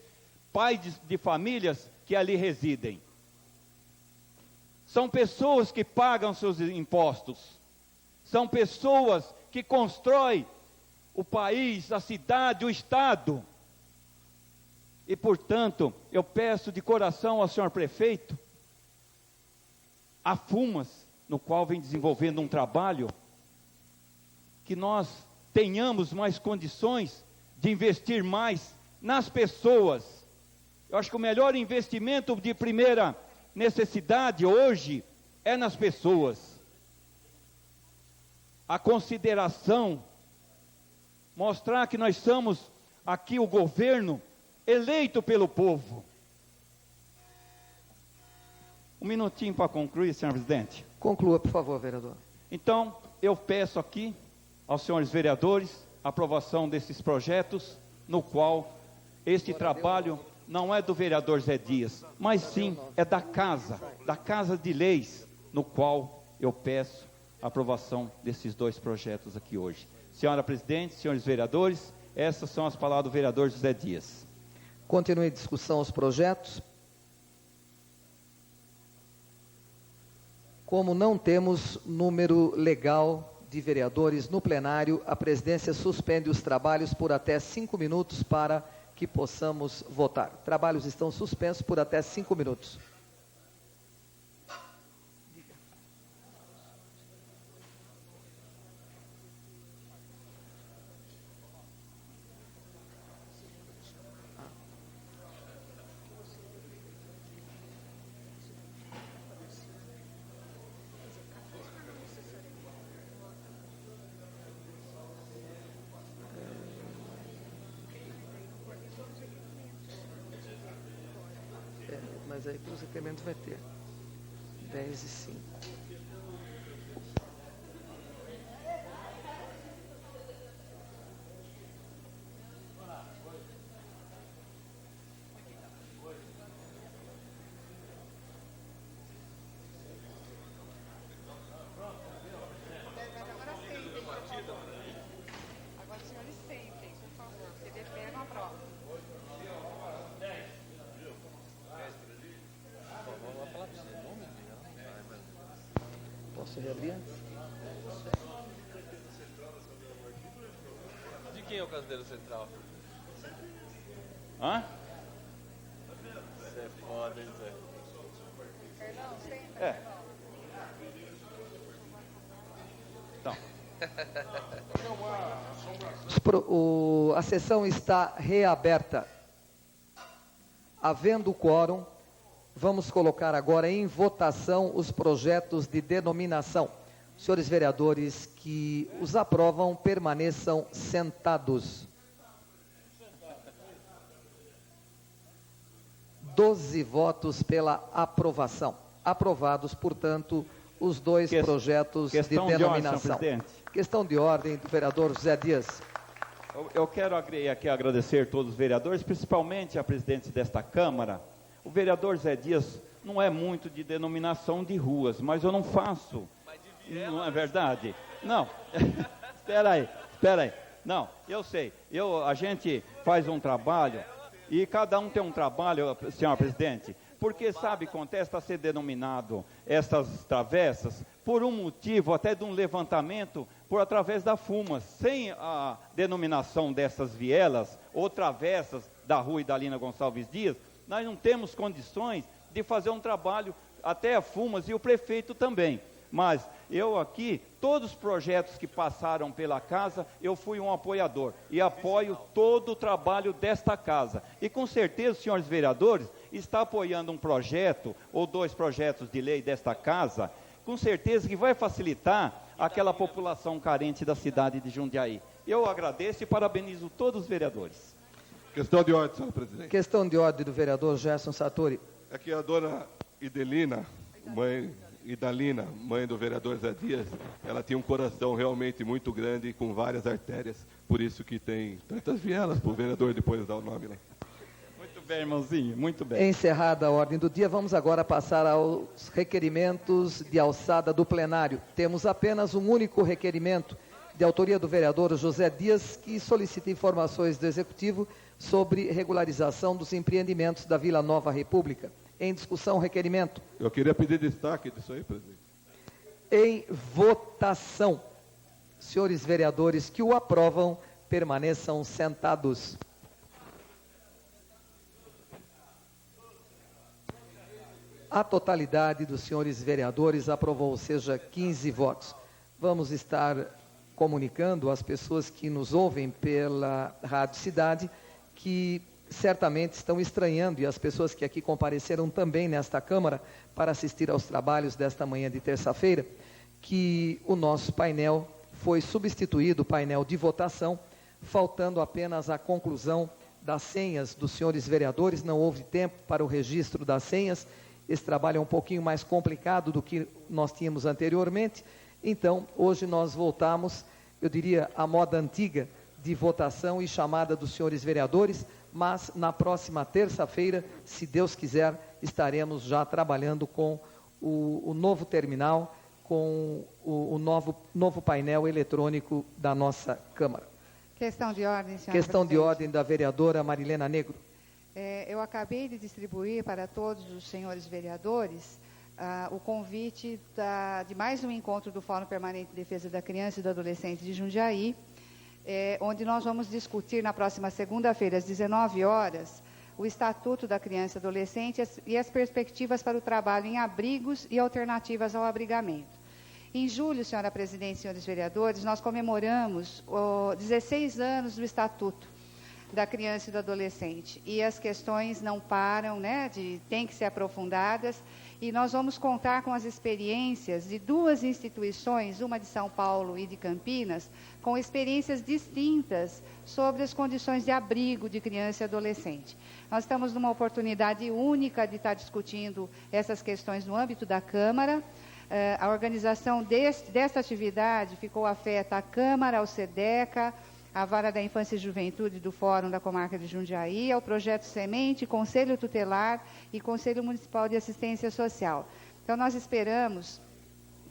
pais de famílias que ali residem. São pessoas que pagam seus impostos. São pessoas que constroem o país, a cidade, o estado. E, portanto, eu peço de coração ao senhor prefeito, a Fumas, no qual vem desenvolvendo um trabalho, que nós tenhamos mais condições de investir mais nas pessoas. Eu acho que o melhor investimento de primeira necessidade hoje é nas pessoas. A consideração, mostrar que nós somos aqui o governo eleito pelo povo. Um minutinho para concluir, senhor presidente. Conclua, por favor, vereador. Então, eu peço aqui aos senhores vereadores a aprovação desses projetos, no qual este trabalho não é do vereador Zé Dias, mas sim é da Casa de Leis, no qual eu peço a aprovação desses dois projetos aqui hoje. Senhora presidente, senhores vereadores, essas são as palavras do vereador José Dias. Continue a discussão aos projetos. Como não temos número legal de vereadores no plenário, a presidência suspende os trabalhos por até 5 minutos para que possamos votar. Trabalhos estão suspensos por até 5 minutos. Mas aí para os requerimentos vai ter 10 e 5. Agora os senhores sentem, por favor, porque pegam a prova. Posso reabrir? De quem é o caseiro central? Hã? Você é foda, hein, Zé? É. Então. A sessão está reaberta. Havendo quórum, vamos colocar agora em votação os projetos de denominação. Senhores vereadores que os aprovam, permaneçam sentados. 12 votos pela aprovação. Aprovados, portanto, os dois projetos de denominação. Questão de ordem do vereador José Dias. Eu quero aqui agradecer a todos os vereadores, principalmente a presidente desta Câmara. O vereador Zé Dias não é muito de denominação de ruas, mas eu não faço. Não é verdade? Não. Espera aí. Não, eu sei. A gente faz um trabalho e cada um tem um trabalho, senhora presidente, porque sabe quanto está sendo denominado essas travessas por um motivo até de um levantamento por através da Fumas. Sem a denominação dessas vielas ou travessas da rua Idalina Gonçalves Dias, nós não temos condições de fazer um trabalho, até a Fumas e o prefeito também. Mas eu aqui, todos os projetos que passaram pela casa, eu fui um apoiador e apoio todo o trabalho desta casa. E com certeza, senhores vereadores, está apoiando um projeto ou dois projetos de lei desta casa, com certeza que vai facilitar aquela população carente da cidade de Jundiaí. Eu agradeço e parabenizo todos os vereadores. Questão de ordem, senhor presidente. Questão de ordem do vereador Gerson Sartori. Aqui a dona Idelina, mãe Idalina, mãe do vereador Zé Dias, ela tinha um coração realmente muito grande e com várias artérias, por isso que tem tantas vielas para o vereador depois dar o nome lá. Muito bem, irmãozinho, muito bem. Encerrada a ordem do dia, vamos agora passar aos requerimentos de alçada do plenário. Temos apenas um único requerimento de autoria do vereador José Dias, que solicita informações do Executivo sobre regularização dos empreendimentos da Vila Nova República. Em discussão, requerimento. Eu queria pedir destaque disso aí, presidente. Em votação. Senhores vereadores que o aprovam, permaneçam sentados. A totalidade dos senhores vereadores aprovou, ou seja, 15 votos. Vamos estar comunicando às pessoas que nos ouvem pela Rádio Cidade que certamente estão estranhando, e as pessoas que aqui compareceram também nesta Câmara para assistir aos trabalhos desta manhã de terça-feira, que o nosso painel foi substituído, o painel de votação, faltando apenas a conclusão das senhas dos senhores vereadores. Não houve tempo para o registro das senhas. Esse trabalho é um pouquinho mais complicado do que nós tínhamos anteriormente. Então, hoje nós voltamos, eu diria, à moda antiga de votação e chamada dos senhores vereadores, mas na próxima terça-feira, se Deus quiser, estaremos já trabalhando com o novo terminal, com o novo painel eletrônico da nossa Câmara. Questão de ordem, senhora Questão de presidente. ordem da vereadora Marilena Negro. Eu acabei de distribuir para todos os senhores vereadores o convite de mais um encontro do Fórum Permanente de Defesa da Criança e do Adolescente de Jundiaí, onde nós vamos discutir na próxima segunda-feira, às 19 horas, o Estatuto da Criança e Adolescente e as perspectivas para o trabalho em abrigos e alternativas ao abrigamento. Em julho, senhora presidente e senhores vereadores, nós comemoramos 16 anos do Estatuto da Criança e do Adolescente, e as questões não param, né, têm que ser aprofundadas, e nós vamos contar com as experiências de duas instituições, uma de São Paulo e de Campinas, com experiências distintas sobre as condições de abrigo de criança e adolescente. Nós estamos numa oportunidade única de estar discutindo essas questões no âmbito da Câmara. A organização desta atividade ficou afeta à Câmara, ao SEDECA, a Vara da Infância e Juventude do Fórum da Comarca de Jundiaí, ao Projeto Semente, Conselho Tutelar e Conselho Municipal de Assistência Social. Então, nós esperamos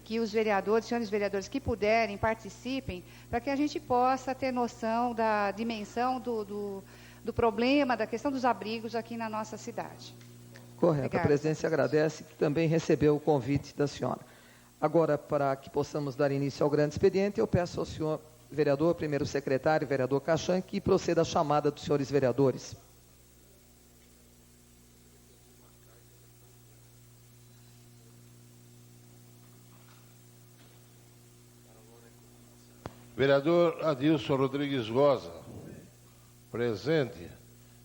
que os vereadores, senhores vereadores que puderem, participem, para que a gente possa ter noção da dimensão do problema, da questão dos abrigos aqui na nossa cidade. Correto. Obrigada. A presidência agradece, que também recebeu o convite da senhora. Agora, para que possamos dar início ao grande expediente, eu peço ao senhor vereador, primeiro secretário, vereador Cachan, que proceda à chamada dos senhores vereadores. Vereador Adilson Rodrigues Rosa, presente.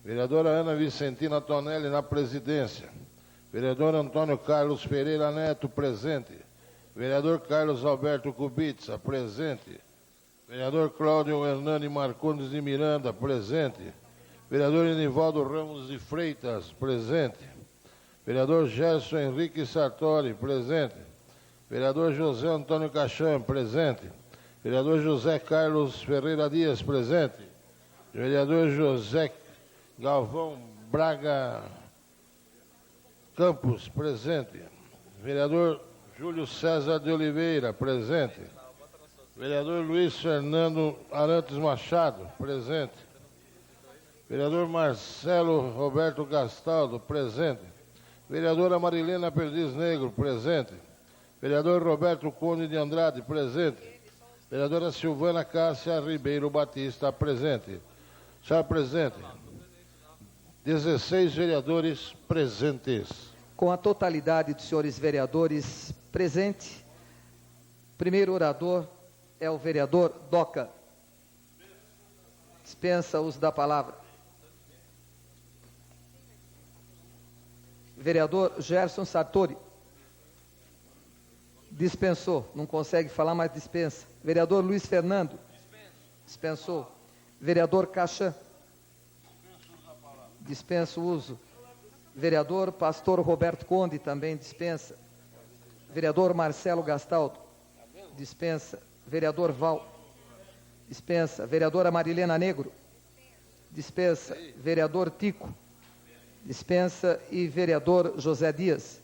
Vereadora Ana Vicentina Tonelli, na presidência. Vereador Antônio Carlos Pereira Neto, presente. Vereador Carlos Alberto Kubitsa, presente. Vereador Cláudio Hernani Marcondes de Miranda, presente. Vereador Enivaldo Ramos de Freitas, presente. Vereador Gerson Henrique Sartori, presente. Vereador José Antônio Cachan, presente. Vereador José Carlos Ferreira Dias, presente. Vereador José Galvão Braga Campos, presente. Vereador Júlio César de Oliveira, presente. Vereador Luiz Fernando Arantes Machado, presente. Vereador Marcelo Roberto Gastaldo, presente. Vereadora Marilena Perdiz Negro, presente. Vereador Roberto Conde de Andrade, presente. Vereadora Silvana Cássia Ribeiro Batista, presente. Senhor presidente, 16 vereadores presentes. Com a totalidade dos senhores vereadores presentes, primeiro orador é o vereador Doca. Dispensa o uso da palavra. Vereador Gerson Sartori. Dispensou. Não consegue falar, mas dispensa. Vereador Luiz Fernando. Dispensou. Vereador Cachan. Dispensa o uso. Vereador Pastor Roberto Conde também dispensa. Vereador Marcelo Gastaldo. Dispensa. Vereador Val. Dispensa. Vereadora Marilena Negro. Dispensa. Vereador Tico. Dispensa. E vereador José Dias.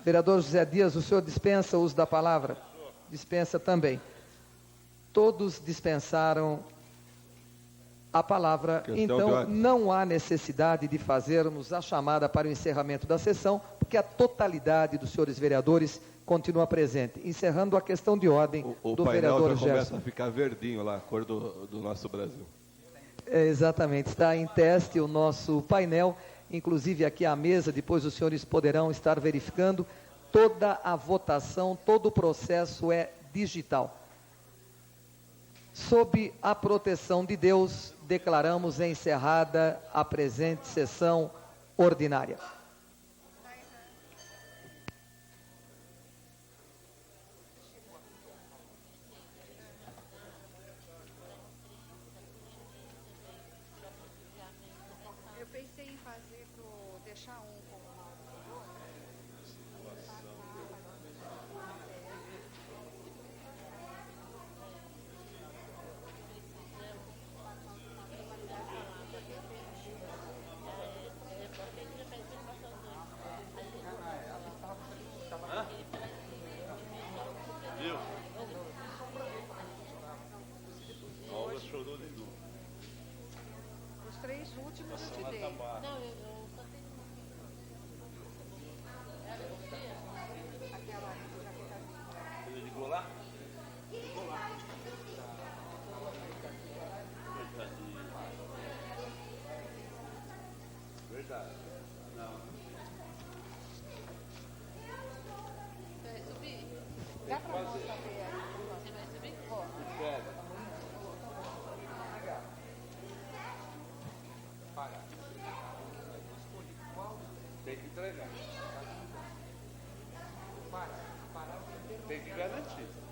Vereador José Dias, o senhor dispensa o uso da palavra? Dispensa também. Todos dispensaram a palavra. Questão de Então, ordem. não há necessidade de fazermos a chamada para o encerramento da sessão, porque a totalidade dos senhores vereadores continua presente. Encerrando a questão de ordem O do painel vereador já começa Gerson. a ficar verdinho lá, a cor do nosso Brasil. Exatamente, está em teste o nosso painel, inclusive aqui à mesa, depois os senhores poderão estar verificando, toda a votação, todo o processo é digital. Sob a proteção de Deus, declaramos encerrada a presente sessão ordinária. Eu pensei em fazer deixar um como Viu? Olga chorou de novo. os 3 últimos eu te dei. Não, eu só tenho aquela jaqueta. Ele ligou lá? Ligou lá. Verdade. Não. Vai subir? Dá pra nós saber aí? Você vai subir? Vou. Pega. Tem que entregar. Tem que garantir.